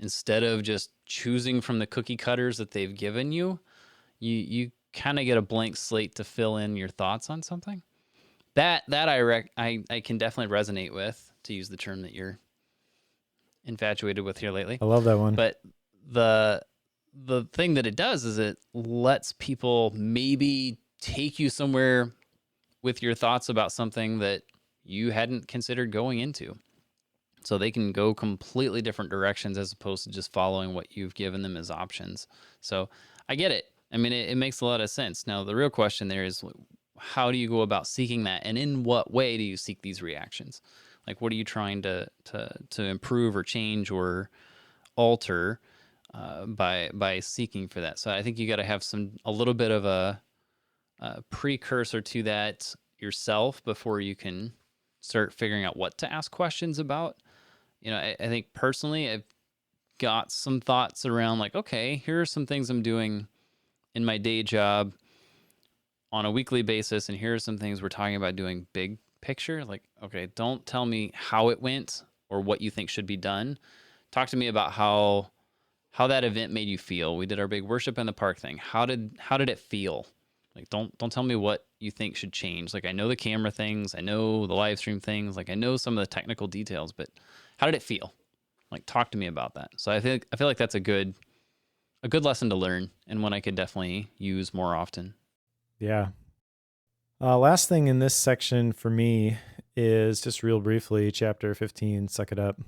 instead of just choosing from the cookie cutters that they've given you, you kind of get a blank slate to fill in your thoughts on something. That I can definitely resonate with, to use the term that you're infatuated with here lately. I love that one. But the thing that it does is it lets people maybe take you somewhere with your thoughts about something that you hadn't considered going into. So they can go completely different directions as opposed to just following what you've given them as options. So I get it. I mean, it makes a lot of sense. Now, the real question there is, how do you go about seeking that? And in what way do you seek these reactions? Like, what are you trying to improve or change or alter by seeking for that? So I think you got to have a little bit of a precursor to that yourself before you can start figuring out what to ask questions about. I think personally, I've got some thoughts around like, okay, here are some things I'm doing in my day job on a weekly basis, and here are some things we're talking about doing big picture. Like, okay, don't tell me how it went or what you think should be done. Talk to me about how that event made you feel. We did our big worship in the park thing. How did it feel? Like, don't tell me what you think should change. Like, I know the camera things, I know the live stream things, like I know some of the technical details, but how did it feel? Like, talk to me about that. So I feel like that's a good lesson to learn, and one I could definitely use more often. Yeah. Last thing in this section for me is just real briefly, chapter 15, Suck It Up.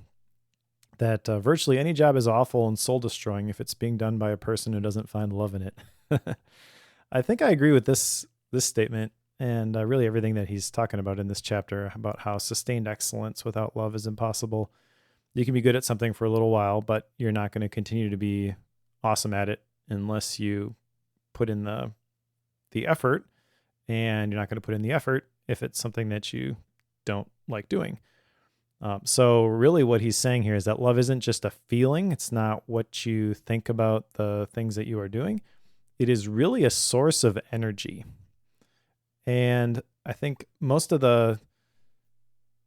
That virtually any job is awful and soul destroying if it's being done by a person who doesn't find love in it. I think I agree with this statement and really everything that he's talking about in this chapter about how sustained excellence without love is impossible. You can be good at something for a little while, but you're not going to continue to be awesome at it unless you put in the effort, and you're not going to put in the effort if it's something that you don't like doing. So really what he's saying here is that love isn't just a feeling. It's not what you think about the things that you are doing. It is really a source of energy. And I think most of the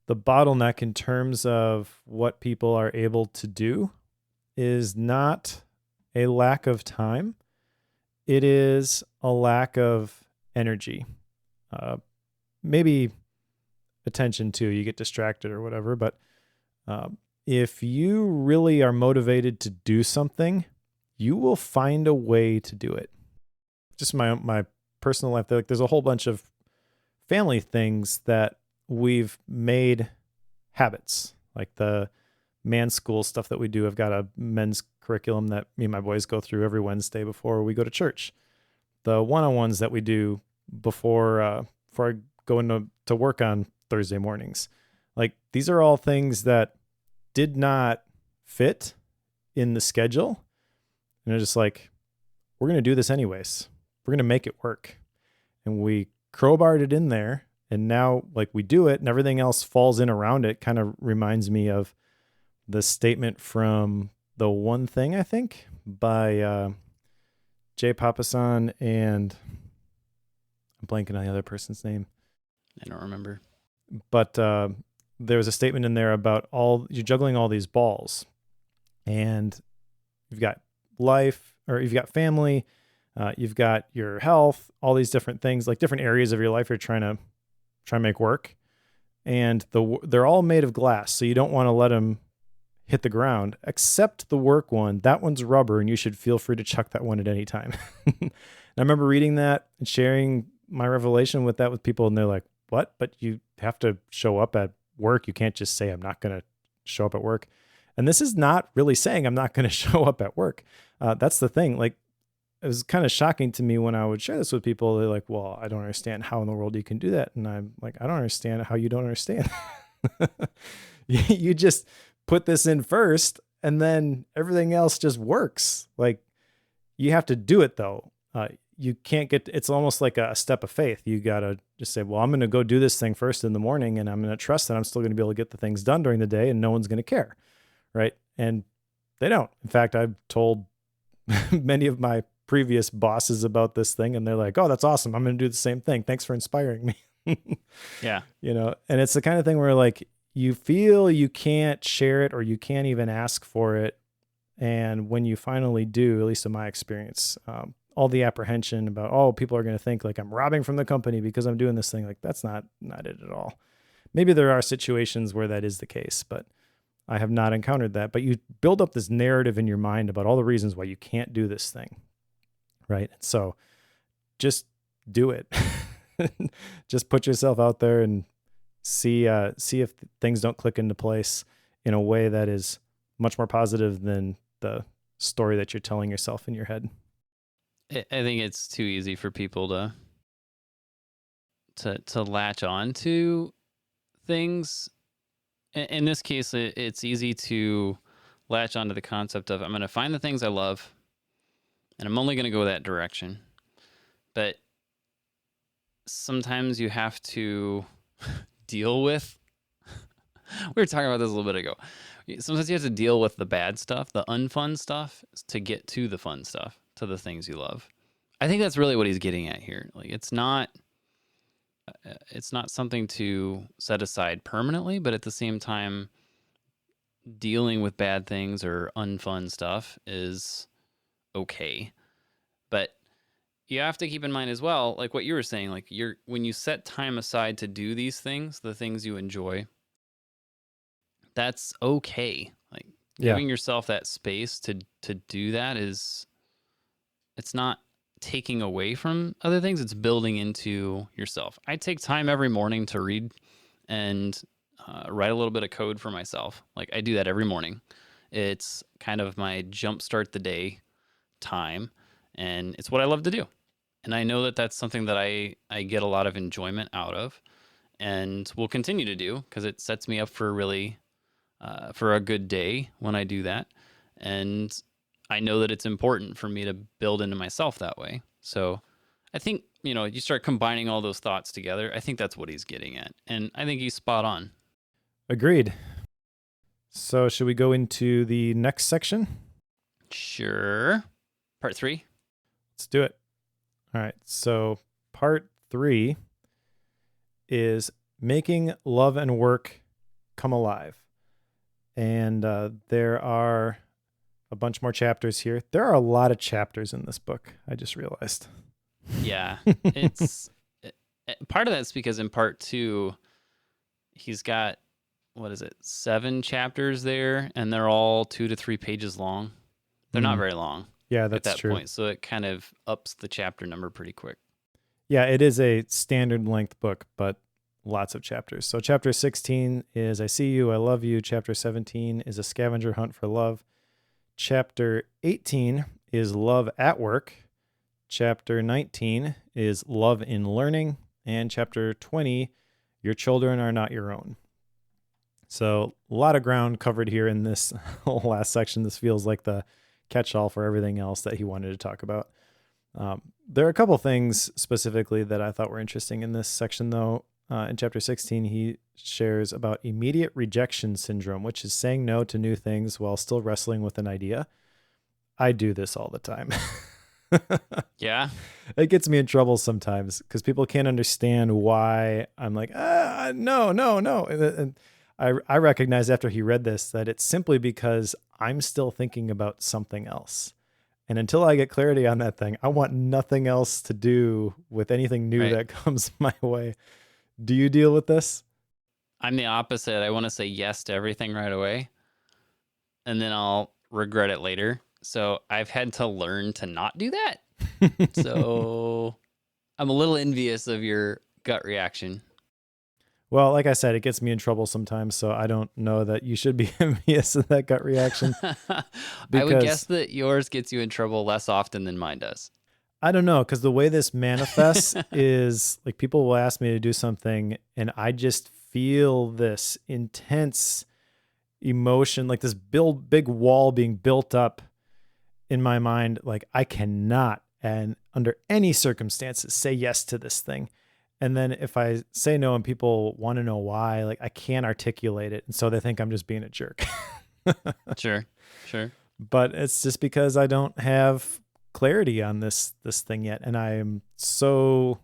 bottleneck in terms of what people are able to do is not a lack of time. It is a lack of energy. Maybe attention too. You get distracted or whatever. But if you really are motivated to do something, you will find a way to do it. Just my personal life, there's a whole bunch of family things that we've made habits, like the man school stuff that we do. I've got a men's curriculum that me and my boys go through every Wednesday before we go to church. The one-on-ones that we do before I go into work on Thursday mornings. Like, these are all things that did not fit in the schedule. And they're just like, we're going to do this anyways. We're going to make it work. And we crowbarred it in there. And now, like, we do it and everything else falls in around it. Kind of reminds me of the statement from The One Thing, I think, by Jay Papasan and I'm blanking on the other person's name. I don't remember. But there was a statement in there about you're juggling all these balls, and you've got life, or you've got family, you've got your health, all these different things, like different areas of your life you're trying to make work, and they're all made of glass, so you don't want to let them hit the ground, except the work one. That one's rubber, and you should feel free to chuck that one at any time. And I remember reading that and sharing my revelation with people, and they're like, what? But you have to show up at work. You can't just say, I'm not going to show up at work. And this is not really saying I'm not going to show up at work. That's the thing. Like, it was kind of shocking to me when I would share this with people. They're like, well, I don't understand how in the world you can do that. And I'm like, I don't understand how you don't understand. You just put this in first, and then everything else just works. Like, you have to do it though. you can't get, it's almost like a step of faith. You got to just say, well, I'm going to go do this thing first in the morning, and I'm going to trust that I'm still going to be able to get the things done during the day, and no one's going to care. Right. And they don't. In fact, I've told many of my previous bosses about this thing, and they're like, oh, that's awesome. I'm going to do the same thing. Thanks for inspiring me. Yeah. And it's the kind of thing where like you feel you can't share it or you can't even ask for it. And when you finally do, at least in my experience, all the apprehension about, oh, people are going to think like I'm robbing from the company because I'm doing this thing. Like that's not it at all. Maybe there are situations where that is the case, but I have not encountered that. But you build up this narrative in your mind about all the reasons why you can't do this thing. Right. So just do it. Just put yourself out there and see if things don't click into place in a way that is much more positive than the story that you're telling yourself in your head. I think it's too easy for people to latch on to things. In this case, it's easy to latch onto the concept of I'm going to find the things I love, and I'm only going to go that direction. But sometimes you have to deal with. We were talking about this a little bit ago. Sometimes you have to deal with the bad stuff, the unfun stuff, to get to the fun stuff, to the things you love. I think that's really what he's getting at here. Like it's not something to set aside permanently, but at the same time, dealing with bad things or unfun stuff is okay. But you have to keep in mind as well, like what you were saying, like when you set time aside to do these things, the things you enjoy, that's okay. Like giving yourself that space to do that it's not taking away from other things. It's building into yourself. I take time every morning to read and write a little bit of code for myself. Like I do that every morning. It's kind of my jumpstart the day time, and it's what I love to do. And I know that that's something that I get a lot of enjoyment out of and will continue to do because it sets me up for for a good day when I do that. And I know that it's important for me to build into myself that way. So I think, you start combining all those thoughts together. I think that's what he's getting at. And I think he's spot on. Agreed. So should we go into the next section? Sure. Part 3. Let's do it. All right. So part 3 is making love and work come alive. And there are a bunch more chapters here. There are a lot of chapters in this book, I just realized. Yeah. It's part of that's because in part 2, he's got, 7 chapters there, and they're all 2 to 3 pages long. They're not very long. Yeah, that's at that true. point. So it kind of ups the chapter number pretty quick. Yeah, it is a standard length book, but lots of chapters. So chapter 16 is I See You, I Love You. Chapter 17 is A Scavenger Hunt for Love. Chapter 18 is Love at Work. Chapter 19 is Love in Learning. And chapter 20, Your Children Are Not Your Own. So a lot of ground covered here in this last section. This feels like the catch-all for everything else that he wanted to talk about. There are a couple things specifically that I thought were interesting in this section, though. In chapter 16, he shares about immediate rejection syndrome, which is saying no to new things while still wrestling with an idea. I do this all the time. Yeah. It gets me in trouble sometimes because people can't understand why I'm like, no. And I recognize after he read this that it's simply because I'm still thinking about something else. And until I get clarity on that thing, I want nothing else to do with anything new that comes my way. Do you deal with this? I'm the opposite. I want to say yes to everything right away, and then I'll regret it later. So I've had to learn to not do that. So I'm a little envious of your gut reaction. Well, like I said, it gets me in trouble sometimes, so I don't know that you should be envious of that gut reaction. I would guess that yours gets you in trouble less often than mine does. I don't know, because the way this manifests is like people will ask me to do something, and I just feel this intense emotion, like this big wall being built up in my mind. Like I cannot and under any circumstances say yes to this thing. And then if I say no and people want to know why, like I can't articulate it. And so they think I'm just being a jerk. Sure. But it's just because I don't have clarity on this thing yet. And I am so,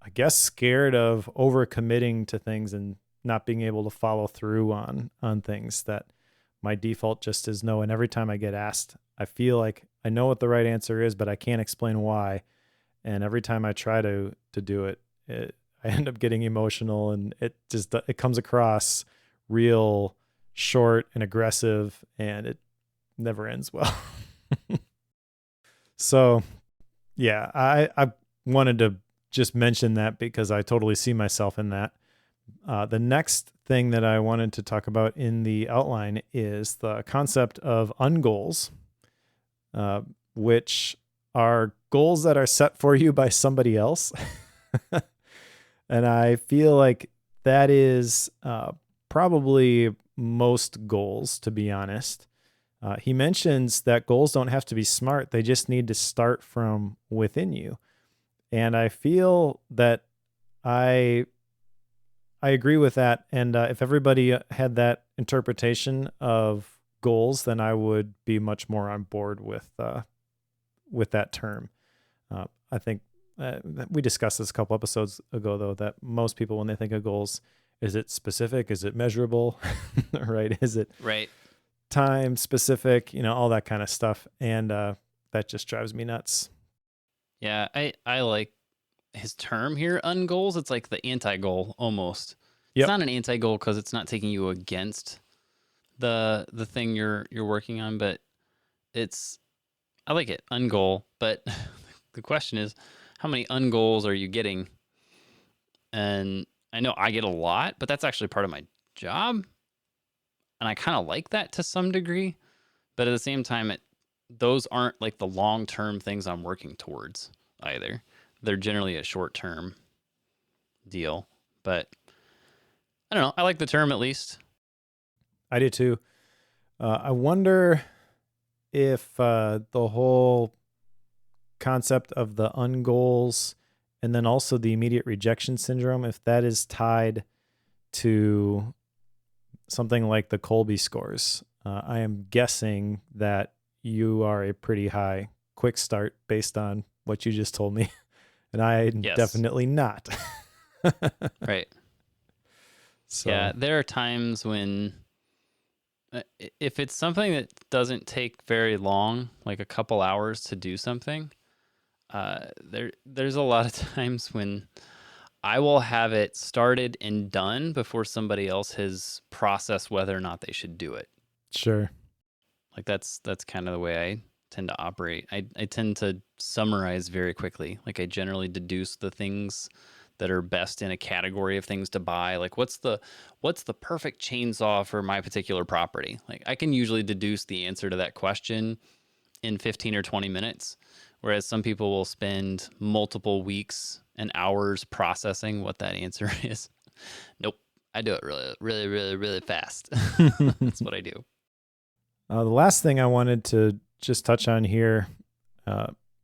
I guess, scared of overcommitting to things and not being able to follow through on things that my default just is no. And every time I get asked, I feel like I know what the right answer is, but I can't explain why. And every time I try to do it, I end up getting emotional, and it comes across real short and aggressive, and it never ends well. So yeah, I wanted to just mention that because I totally see myself in that. The next thing that I wanted to talk about in the outline is the concept of ungoals, which are goals that are set for you by somebody else. And I feel like that is probably most goals, to be honest. He mentions that goals don't have to be smart. They just need to start from within you. And I feel that I agree with that. And if everybody had that interpretation of goals, then I would be much more on board with that term. I think we discussed this a couple episodes ago, though, that most people, when they think of goals, is it specific? Is it measurable? Right? Is it right? Time specific? All that kind of stuff. And that just drives me nuts. Yeah, I like his term here, ungoals. It's like the anti-goal almost. Yep. It's not an anti-goal because it's not taking you against the thing you're working on, but I like it, ungoal. But the question is, how many ungoals are you getting? And I know I get a lot, but that's actually part of my job. And I kind of like that to some degree. But at the same time, those aren't like the long-term things I'm working towards either. They're generally a short-term deal. But I don't know. I like the term at least. I do too. I wonder if the whole concept of the ungoals and then also the immediate rejection syndrome, if that is tied to something like the Colby scores. I am guessing that you are a pretty high quick start based on what you just told me. And I'm definitely not. Right. So. Yeah, there are times when if it's something that doesn't take very long, like a couple hours to do something, there's a lot of times when I will have it started and done before somebody else has processed whether or not they should do it. Sure. Like that's kind of the way I tend to operate. I tend to summarize very quickly. Like I generally deduce the things that are best in a category of things to buy. Like what's the perfect chainsaw for my particular property? Like I can usually deduce the answer to that question in 15 or 20 minutes, whereas some people will spend multiple weeks and hours processing what that answer is. Nope. I do it really, really, really, really fast. That's what I do. The last thing I wanted to just touch on here,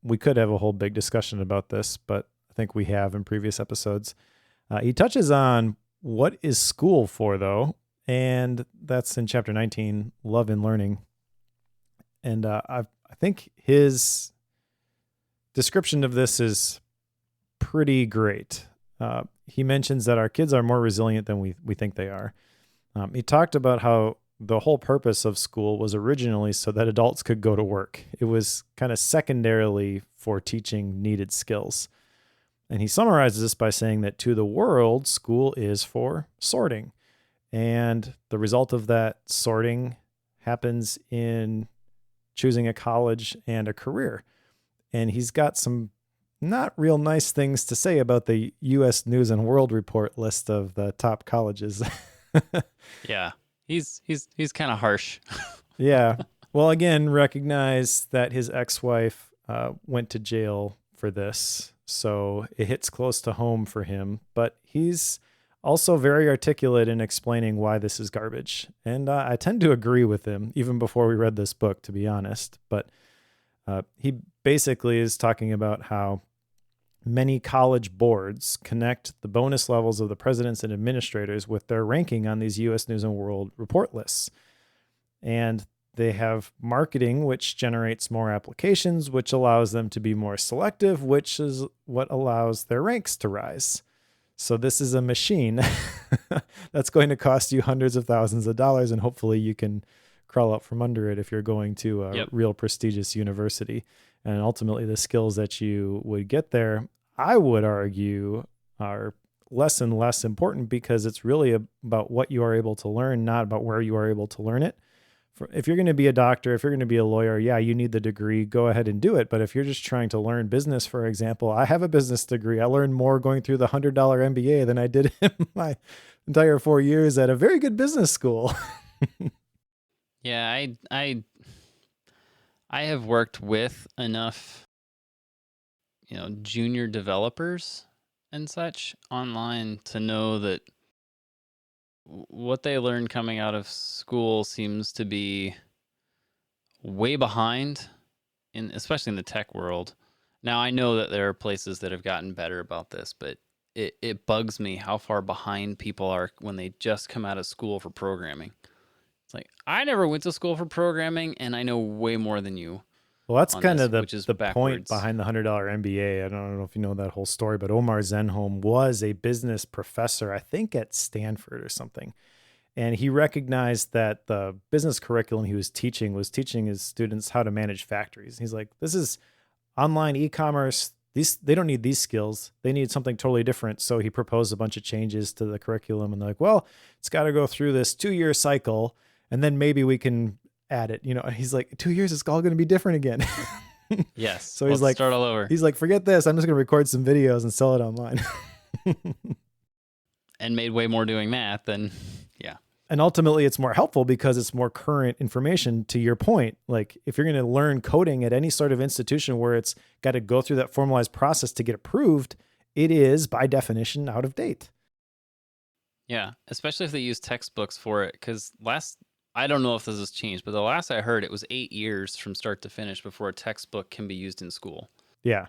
we could have a whole big discussion about this, but I think we have in previous episodes. He touches on what is school for, though, and that's in chapter 19, Love and Learning. And I think his description of this is pretty great. He mentions that our kids are more resilient than we think they are. He talked about how the whole purpose of school was originally so that adults could go to work. It was kind of secondarily for teaching needed skills. And he summarizes this by saying that to the world, school is for sorting. And the result of that sorting happens in choosing a college and a career. And he's got some not real nice things to say about the U.S. News and World Report list of the top colleges. Yeah, he's kind of harsh. Yeah. Well, again, recognize that his ex-wife went to jail for this, so it hits close to home for him. But he's also very articulate in explaining why this is garbage. And I tend to agree with him, even before we read this book, to be honest. But He basically is talking about how many college boards connect the bonus levels of the presidents and administrators with their ranking on these U.S. News and World Report lists. And they have marketing, which generates more applications, which allows them to be more selective, which is what allows their ranks to rise. So this is a machine that's going to cost you hundreds of thousands of dollars, and hopefully you can crawl out from under it if you're going to a real prestigious university. And ultimately the skills that you would get there, I would argue, are less and less important, because it's really about what you are able to learn, not about where you are able to learn it. If you're going to be a doctor, if you're going to be a lawyer, yeah, you need the degree, go ahead and do it. But if you're just trying to learn business, for example, I have a business degree. I learned more going through the $100 MBA than I did in my entire 4 years at a very good business school. Yeah, I have worked with enough, junior developers and such online to know that what they learn coming out of school seems to be way behind, especially in the tech world. Now, I know that there are places that have gotten better about this, but it bugs me how far behind people are when they just come out of school for programming. It's like, I never went to school for programming, and I know way more than you. Well, that's kind of the point behind the $100 MBA. I don't know if you know that whole story, but Omar Zenhom was a business professor, I think at Stanford or something. And he recognized that the business curriculum he was teaching his students how to manage factories. He's like, this is online e-commerce. They don't need these skills. They need something totally different. So he proposed a bunch of changes to the curriculum, and they're like, well, it's got to go through this 2-year cycle, and then maybe we can add it. He's like, 2 years, it's all going to be different again. Yes. So he's like, start all over. He's like, forget this. I'm just going to record some videos and sell it online. And made way more doing that than, yeah. And ultimately it's more helpful because it's more current information, to your point. Like, if you're going to learn coding at any sort of institution where it's got to go through that formalized process to get approved, it is by definition out of date. Yeah. Especially if they use textbooks for it. Because I don't know if this has changed, but the last I heard, it was 8 years from start to finish before a textbook can be used in school. Yeah.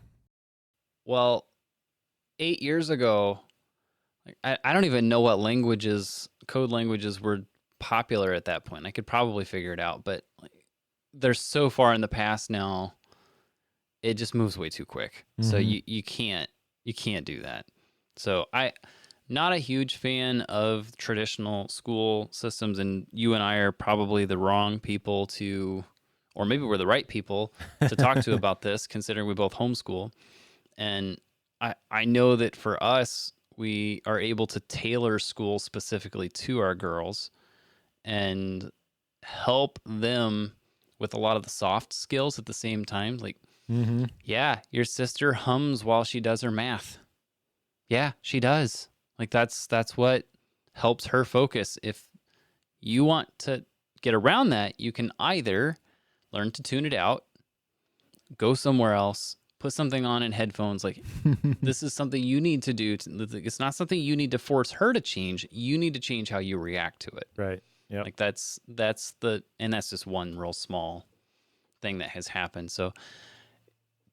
Well, 8 years ago, I don't even know what code languages were popular at that point. I could probably figure it out, but they're so far in the past now, it just moves way too quick. Mm-hmm. So you can't do that. So not a huge fan of traditional school systems, and you and I are probably the wrong people or maybe we're the right people to talk to about this, considering we both homeschool. And I know that for us, we are able to tailor school specifically to our girls and help them with a lot of the soft skills at the same time. Like, mm-hmm. Yeah, your sister hums while she does her math. Yeah, she does. Like, that's what helps her focus. If you want to get around that, you can either learn to tune it out, go somewhere else, put something on in headphones. Like, this is something you need to do. It's not something you need to force her to change. You need to change how you react to it. Right. Yeah. Like, that's just one real small thing that has happened. So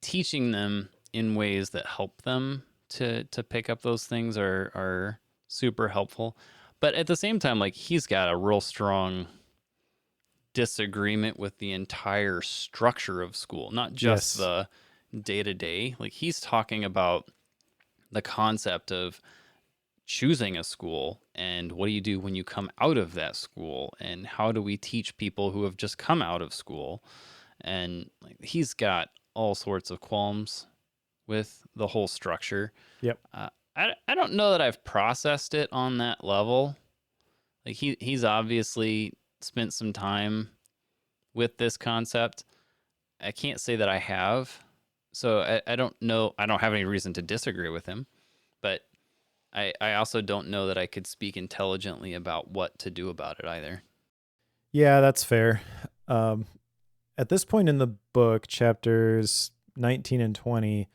teaching them in ways that help them to pick up those things are super helpful. But at the same time, like, he's got a real strong disagreement with the entire structure of school, not just the day-to-day. Like, he's talking about the concept of choosing a school and what do you do when you come out of that school, and how do we teach people who have just come out of school. And he's got all sorts of qualms with the whole structure. Yep. I don't know that I've processed it on that level. Like, he's obviously spent some time with this concept. I can't say that I have. So I don't know. I don't have any reason to disagree with him, but I also don't know that I could speak intelligently about what to do about it either. Yeah, that's fair. At this point in the book, chapters 19 and 20,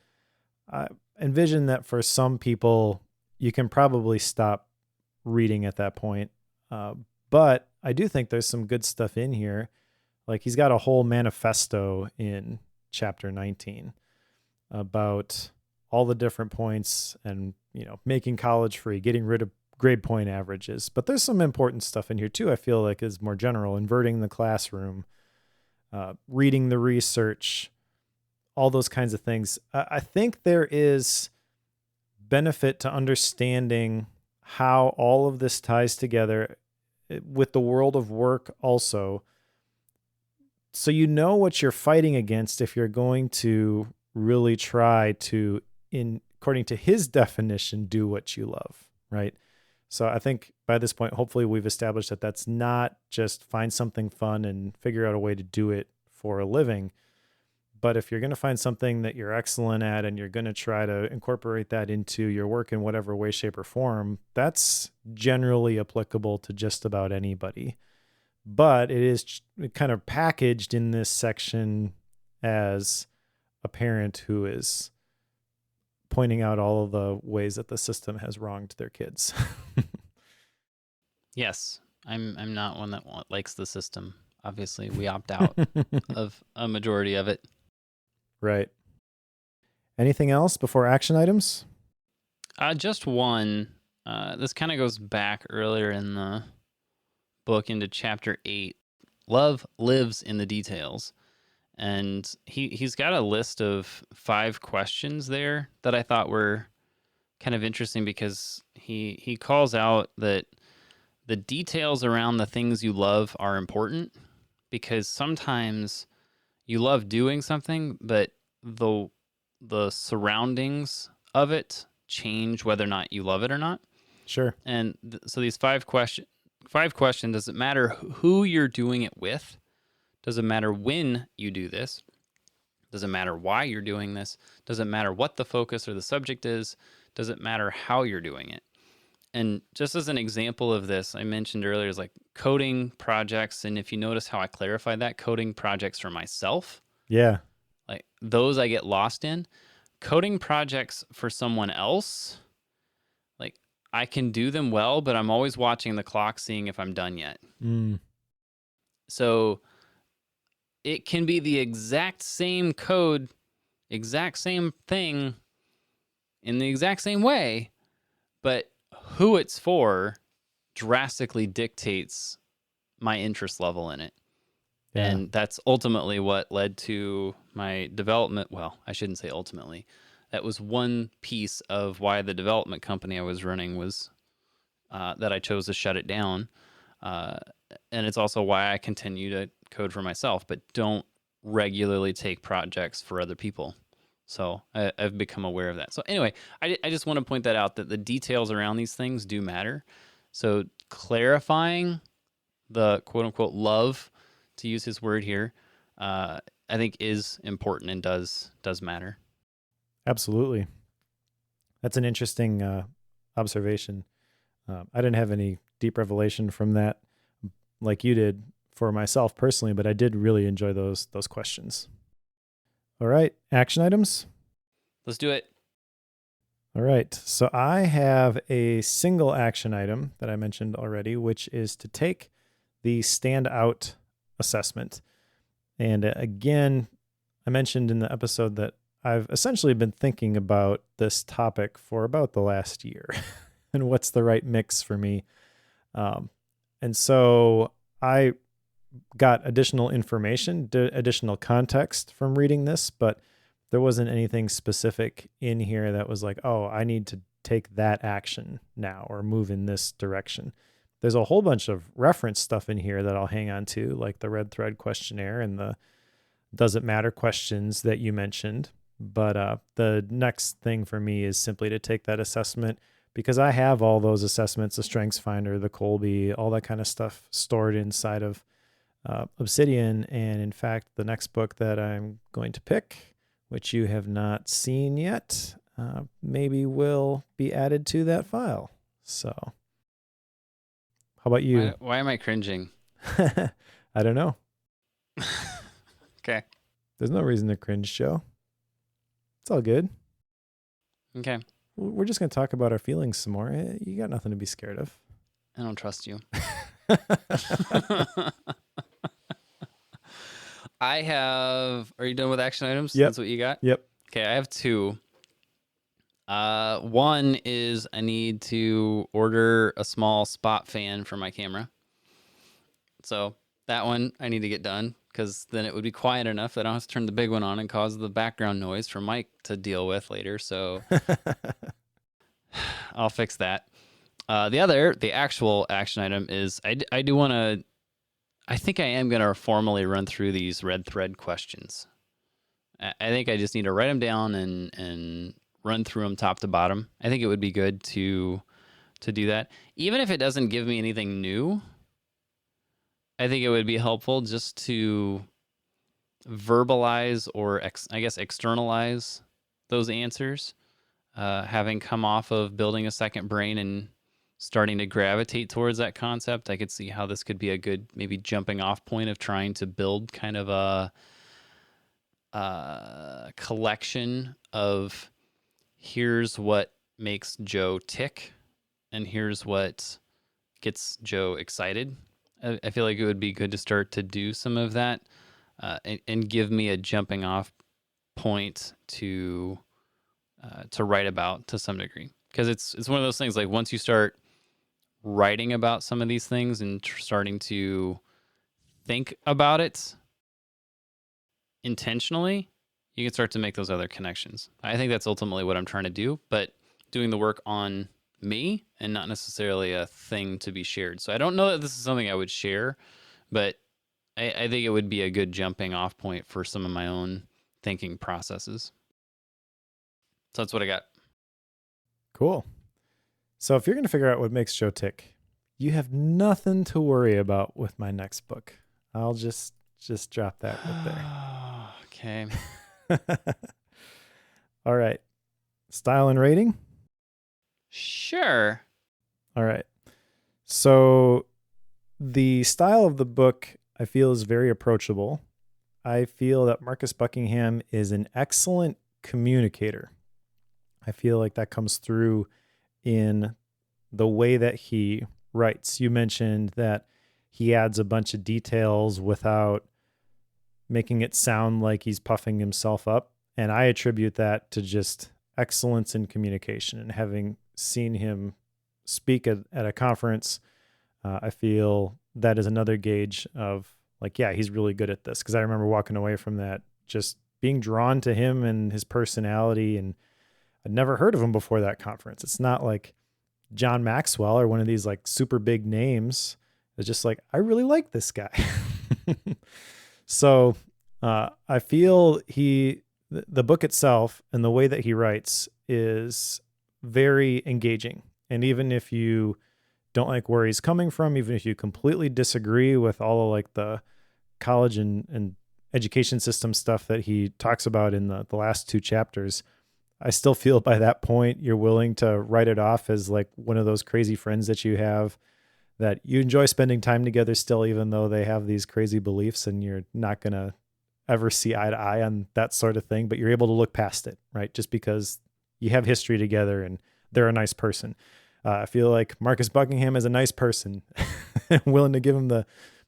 I envision that for some people, you can probably stop reading at that point. But I do think there's some good stuff in here. Like, he's got a whole manifesto in chapter 19 about all the different points and, making college free, getting rid of grade point averages. But there's some important stuff in here too, I feel like is more general, inverting the classroom, reading the research, all those kinds of things. I think there is benefit to understanding how all of this ties together with the world of work also. So you know what you're fighting against if you're going to really try to, according to his definition, do what you love, right? So I think by this point, hopefully we've established that that's not just find something fun and figure out a way to do it for a living. But if you're going to find something that you're excellent at and you're going to try to incorporate that into your work in whatever way, shape, or form, that's generally applicable to just about anybody. But it is kind of packaged in this section as a parent who is pointing out all of the ways that the system has wronged their kids. Yes, I'm not one that likes the system. Obviously, we opt out of a majority of it. Right. Anything else before action items? Just one. This kind of goes back earlier in the book into chapter 8. Love lives in the details. And he's got a list of 5 questions there that I thought were kind of interesting because he calls out that the details around the things you love are important because sometimes you love doing something, but the surroundings of it change whether or not you love it or not. Sure. And so these 5 questions, does it matter who you're doing it with? Does it matter when you do this? Does it matter why you're doing this? Does it matter what the focus or the subject is? Does it matter how you're doing it? And just as an example of this, I mentioned earlier is like coding projects. And if you notice how I clarified that, coding projects for myself. Yeah. Like those I get lost in. Coding projects for someone else, like I can do them well, but I'm always watching the clock, seeing if I'm done yet. So it can be the exact same code, exact same thing in the exact same way, but who it's for drastically dictates my interest level in it. Yeah. And that's ultimately what led to my development. Well, I shouldn't say ultimately. That was one piece of why the development company I was running was that I chose to shut it down. And it's also why I continue to code for myself, but don't regularly take projects for other people. So I've become aware of that. So anyway, I just want to point that out, that the details around these things do matter. So clarifying the quote unquote love, to use his word here, I think is important and does matter. Absolutely. That's an interesting observation. I didn't have any deep revelation from that like you did for myself personally, but I did really enjoy those questions. All right, action items? Let's do it. All right, so I have a single action item that I mentioned already, which is to take the standout assessment. And again, I mentioned in the episode that I've essentially been thinking about this topic for about the last year and what's the right mix for me. And so I got additional information, additional context from reading this, but there wasn't anything specific in here that was like, oh, I need to take that action now or move in this direction. There's a whole bunch of reference stuff in here that I'll hang on to, like the red thread questionnaire and the does it matter questions that you mentioned. But the next thing for me is simply to take that assessment, because I have all those assessments, the Strengths Finder, the Colby, all that kind of stuff stored inside of Obsidian. And in fact, the next book that I'm going to pick, which you have not seen yet, maybe will be added to that file. So how about you? Why am I cringing? I don't know. Okay. There's no reason to cringe, Joe. It's all good. Okay. We're just going to talk about our feelings some more. You got nothing to be scared of. I don't trust you. I have. Are you done with action items? Yep. That's what you got? Yep. Okay, I have two. One is I need to order a small spot fan for my camera. So that one I need to get done because then it would be quiet enough that I don't have to turn the big one on and cause the background noise for Mike to deal with later. So I'll fix that. The actual action item is I do want to. I think I am going to formally run through these red thread questions. I think I just need to write them down and run through them top to bottom. I think it would be good to do that. Even if it doesn't give me anything new, I think it would be helpful just to verbalize or externalize those answers. Having come off of building a second brain and starting to gravitate towards that concept, I could see how this could be a good maybe jumping off point of trying to build kind of a collection of here's what makes Joe tick and here's what gets Joe excited. I feel like it would be good to start to do some of that and give me a jumping off point to write about to some degree, because it's one of those things, like once you start writing about some of these things and starting to think about it intentionally, you can start to make those other connections. I think that's ultimately what I'm trying to do, but doing the work on me and not necessarily a thing to be shared. So I don't know that this is something I would share, but I think it would be a good jumping off point for some of my own thinking processes. So that's what I got. Cool. So if you're going to figure out what makes Joe tick, you have nothing to worry about with my next book. I'll just drop that right Okay. there. All right. Style and rating? Sure. All right. So the style of the book, I feel, is very approachable. I feel that Marcus Buckingham is an excellent communicator. I feel like that comes through in the way that he writes. You mentioned that he adds a bunch of details without making it sound like he's puffing himself up. And I attribute that to just excellence in communication. And having seen him speak at a conference, I feel that is another gauge of like, yeah, he's really good at this. Because I remember walking away from that just being drawn to him and his personality. And I'd never heard of him before that conference. It's not like John Maxwell or one of these like super big names. It's just like, I really like this guy. So I feel the book itself and the way that he writes is very engaging. And even if you don't like where he's coming from, even if you completely disagree with all of like the college and education system stuff that he talks about in the last two chapters, I still feel by that point you're willing to write it off as like one of those crazy friends that you have that you enjoy spending time together still, even though they have these crazy beliefs and you're not going to ever see eye to eye on that sort of thing, but you're able to look past it, right? Just because you have history together and they're a nice person. I feel like Marcus Buckingham is a nice person, willing to give him the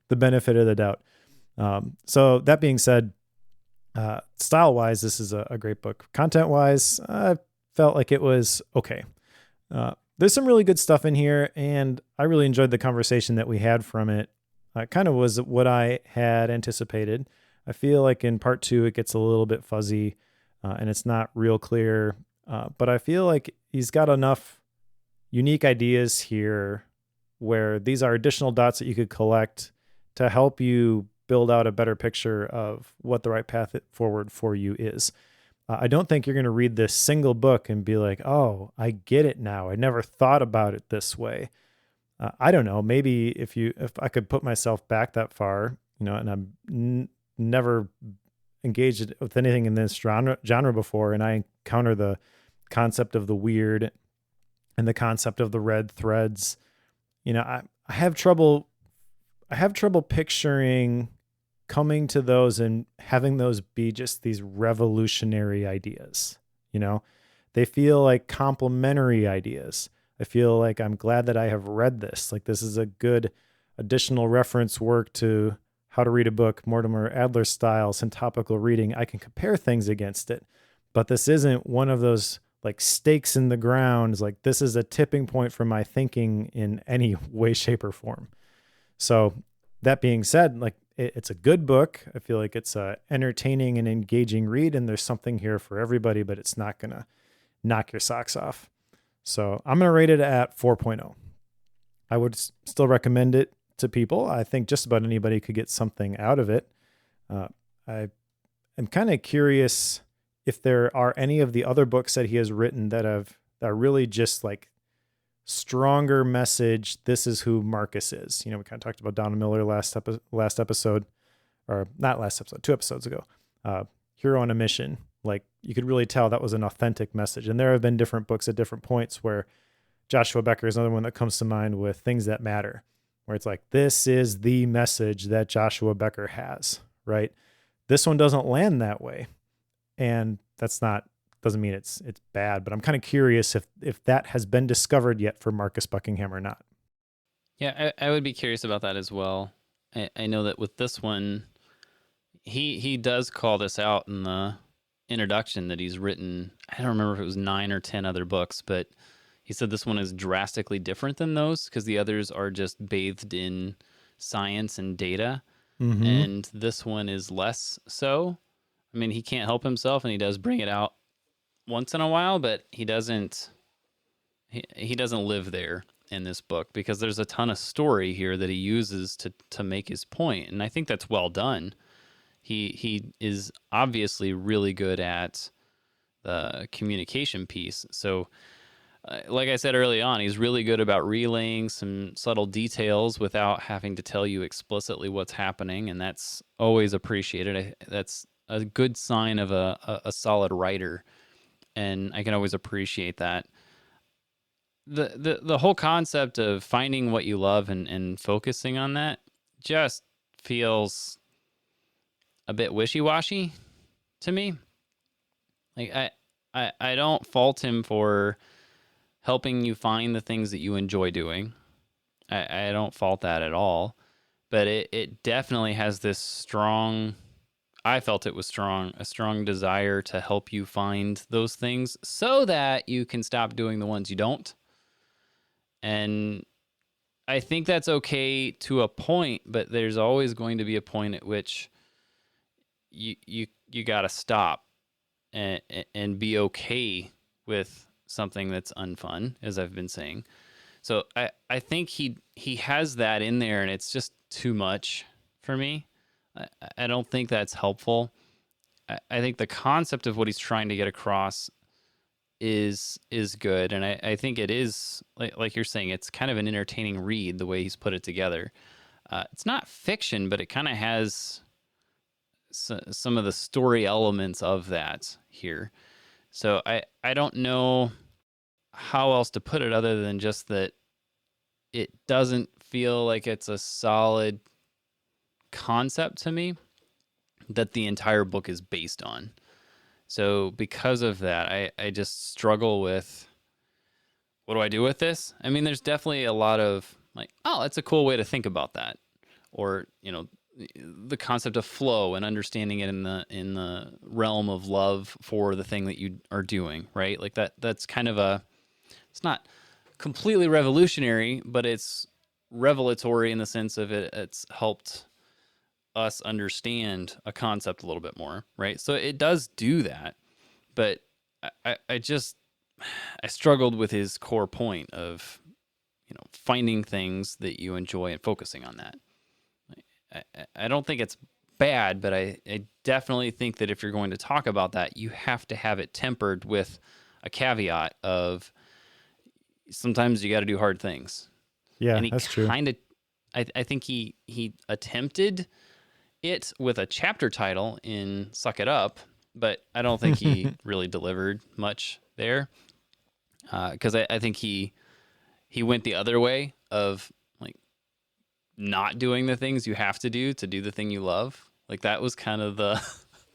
benefit of the doubt. So that being said, style-wise, this is a great book. Content-wise, I felt like it was okay. There's some really good stuff in here, and I really enjoyed the conversation that we had from it. It kind of was what I had anticipated. I feel like in part 2, it gets a little bit fuzzy, and it's not real clear. But I feel like he's got enough unique ideas here where these are additional dots that you could collect to help you build out a better picture of what the right path forward for you is. I don't think you're going to read this single book and be like, oh, I get it now. I never thought about it this way. I don't know. Maybe if I could put myself back that far, and I'm never engaged with anything in this genre before, and I encounter the concept of the weird and the concept of the red threads, I have trouble picturing coming to those and having those be just these revolutionary ideas. They feel like complementary ideas. I feel like I'm glad that I have read this. Like this is a good additional reference work to How to Read a Book, Mortimer Adler style, syntopical reading, I can compare things against it. But this isn't one of those like stakes in the ground. Like this is a tipping point for my thinking in any way, shape, or form. So that being said, like it's a good book. I feel like it's a entertaining and engaging read, and there's something here for everybody, but it's not going to knock your socks off. So I'm going to rate it at 4.0. I would still recommend it to people. I think just about anybody could get something out of it. I am kind of curious if there are any of the other books that he has written that are really just like stronger message. This is who Marcus is. We kind of talked about Donna Miller last episode, or not last episode, 2 episodes ago. Hero on a Mission. Like you could really tell that was an authentic message. And there have been different books at different points where Joshua Becker is another one that comes to mind with Things That Matter, where it's like, this is the message that Joshua Becker has, right? This one doesn't land that way. And doesn't mean it's bad, but I'm kind of curious if that has been discovered yet for Marcus Buckingham or not. Yeah, I would be curious about that as well. I know that with this one, he does call this out in the introduction that he's written. I don't remember if it was 9 or 10 other books, but he said this one is drastically different than those because the others are just bathed in science and data. Mm-hmm. And this one is less so. I mean, he can't help himself, and he does bring it out once in a while, but he doesn't live there in this book because there's a ton of story here that he uses to make his point, and I think that's well done. He is obviously really good at the communication piece. So, like I said early on, he's really good about relaying some subtle details without having to tell you explicitly what's happening, and that's always appreciated. That's a good sign of a solid writer, and I can always appreciate that. The whole concept of finding what you love and focusing on that just feels a bit wishy-washy to me. Like I don't fault him for helping you find the things that you enjoy doing. I don't fault that at all, but it definitely has this strong, I felt it was strong, a strong desire to help you find those things so that you can stop doing the ones you don't. And I think that's okay to a point, but there's always going to be a point at which you got to stop and be okay with something that's unfun, as I've been saying. So I think he has that in there, and it's just too much for me. I don't think that's helpful. I think the concept of what he's trying to get across is good, and I think it is, like you're saying, it's kind of an entertaining read the way he's put it together. It's not fiction, but it kind of has some of the story elements of that here. So I don't know how else to put it other than just that it doesn't feel like it's a solid concept to me that the entire book is based on. So because of that, I just struggle with, what do I do with this? I mean, there's definitely a lot of like, oh, that's a cool way to think about that. Or, the concept of flow and understanding it in the realm of love for the thing that you are doing, right? Like that's kind of it's not completely revolutionary, but it's revelatory in the sense of it's helped us understand a concept a little bit more, right? So it does do that, but I struggled with his core point of, finding things that you enjoy and focusing on that. I don't think it's bad, but I definitely think that if you're going to talk about that, you have to have it tempered with a caveat of sometimes you got to do hard things. Yeah, and he that's true. I think he attempted it with a chapter title in Suck It Up, but I don't think he really delivered much there. Because I think he went the other way of like not doing the things you have to do the thing you love. Like that was kind of the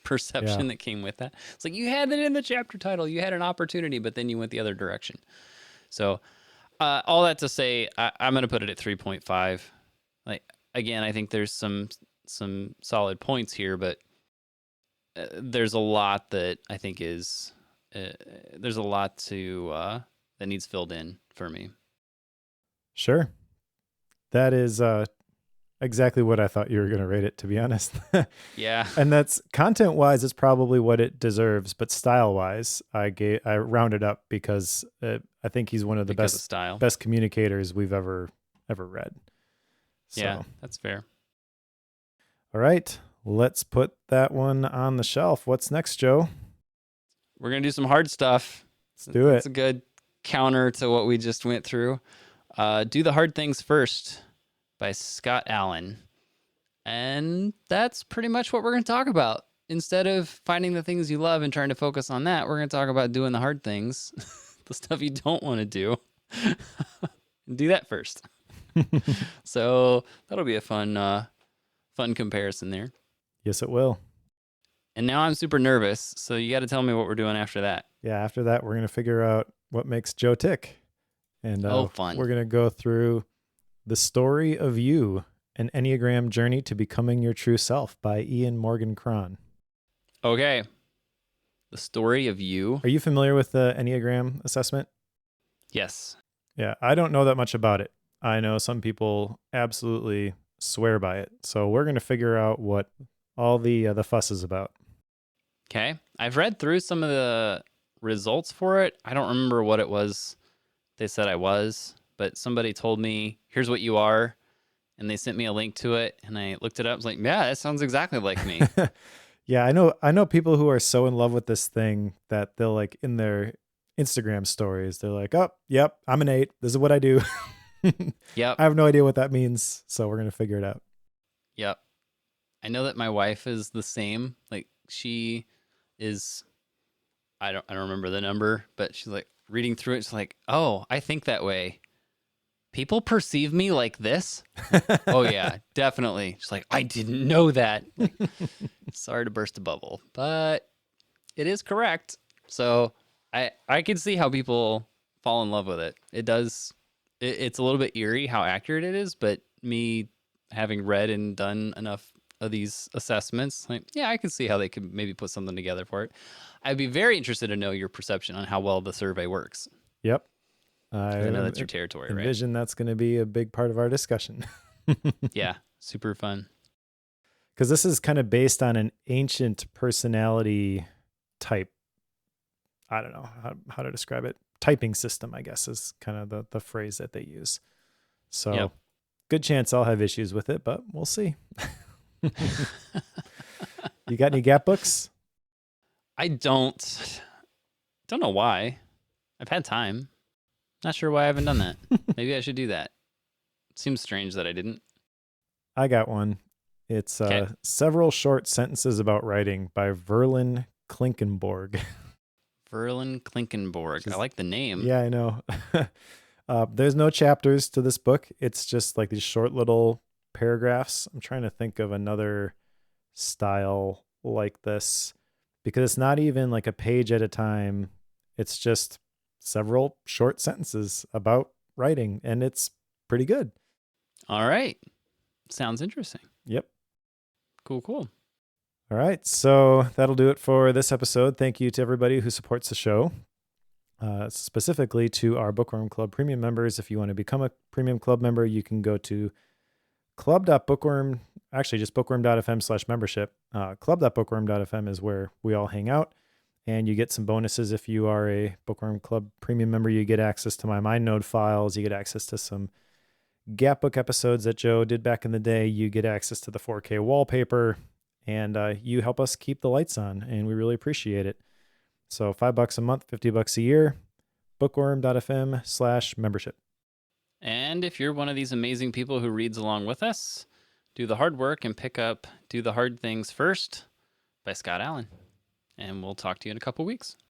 perception that came with that. It's like you had it in the chapter title, you had an opportunity, but then you went the other direction. So all that to say, I'm going to put it at 3.5. Like again, I think there's some some solid points here, but there's a lot that I think is there's a lot to that needs filled in for me. Sure. That is exactly what I thought you were going to rate it, to be honest. Yeah. And that's content-wise, it's probably what it deserves, but style-wise, I rounded up because I think he's one of the Because of style. best communicators we've ever read. So, yeah, that's fair. All right, let's put that one on the shelf. What's next, Joe? We're gonna do some hard stuff. Let's do it. It's a good counter to what we just went through. Do the Hard Things First by Scott Allen. And that's pretty much what we're going to talk about. Instead of finding the things you love and trying to focus on that, we're going to talk about doing the hard things, the stuff you don't want to do. Do that first. So that'll be a fun comparison there. Yes, it will. And now I'm super nervous, so you got to tell me what we're doing after that. Yeah, after that, we're going to figure out what makes Joe tick. And fun. We're going to go through The Story of You, An Enneagram Journey to Becoming Your True Self by Ian Morgan Cron. Okay. The Story of You. Are you familiar with the Enneagram assessment? Yes. Yeah, I don't know that much about it. I know some people absolutely swear by it. So we're going to figure out what all the fuss is about. Okay. I've read through some of the results for it. I don't remember what it was they said I was, but somebody told me, here's what you are. And they sent me a link to it, and I looked it up. I was like, yeah, that sounds exactly like me. Yeah, I know people who are so in love with this thing that they'll like in their Instagram stories, they're like, oh, yep, I'm an 8. This is what I do. Yep. I have no idea what that means, so we're going to figure it out. Yep. I know that my wife is the same. Like she is, I don't remember the number, but she's like reading through it. She's like, oh, I think that way. People perceive me like this? Oh, yeah, definitely. She's like, I didn't know that. Like, sorry to burst a bubble, but it is correct. So I can see how people fall in love with it. It does. It's a little bit eerie how accurate it is, but me having read and done enough of these assessments, like, yeah, I can see how they could maybe put something together for it. I'd be very interested to know your perception on how well the survey works. Yep. I know that's your territory, right? Envision that's going to be a big part of our discussion. Yeah, super fun. Because this is kind of based on an ancient personality type. I don't know how to describe it. Typing system, I guess, is kind of the phrase that they use. So Yep. Good chance I'll have issues with it, but we'll see. You got any Gap books? I don't know why. I've had time. Not sure why I haven't done that. Maybe I should do that. Seems strange that I didn't. I got one. It's Okay. Several Short Sentences About Writing by Verlin Klinkenborg. Verlin Klinkenborg. I like the name. Yeah, I know. There's no chapters to this book. It's just like these short little paragraphs. I'm trying to think of another style like this because it's not even like a page at a time. It's just several short sentences about writing, and it's pretty good. All right. Sounds interesting. Yep. Cool. All right. So that'll do it for this episode. Thank you to everybody who supports the show. Specifically to our Bookworm Club premium members. If you want to become a premium club member, you can go to club.bookworm, actually just bookworm.fm/membership. Club.bookworm.fm is where we all hang out. And you get some bonuses if you are a Bookworm Club premium member. You get access to my MindNode files. You get access to some Gap Book episodes that Joe did back in the day. You get access to the 4K wallpaper. And you help us keep the lights on. And we really appreciate it. So $5 a month, $50 a year. Bookworm.fm/membership. And if you're one of these amazing people who reads along with us, do the hard work and pick up Do the Hard Things First by Scott Allen. And we'll talk to you in a couple weeks.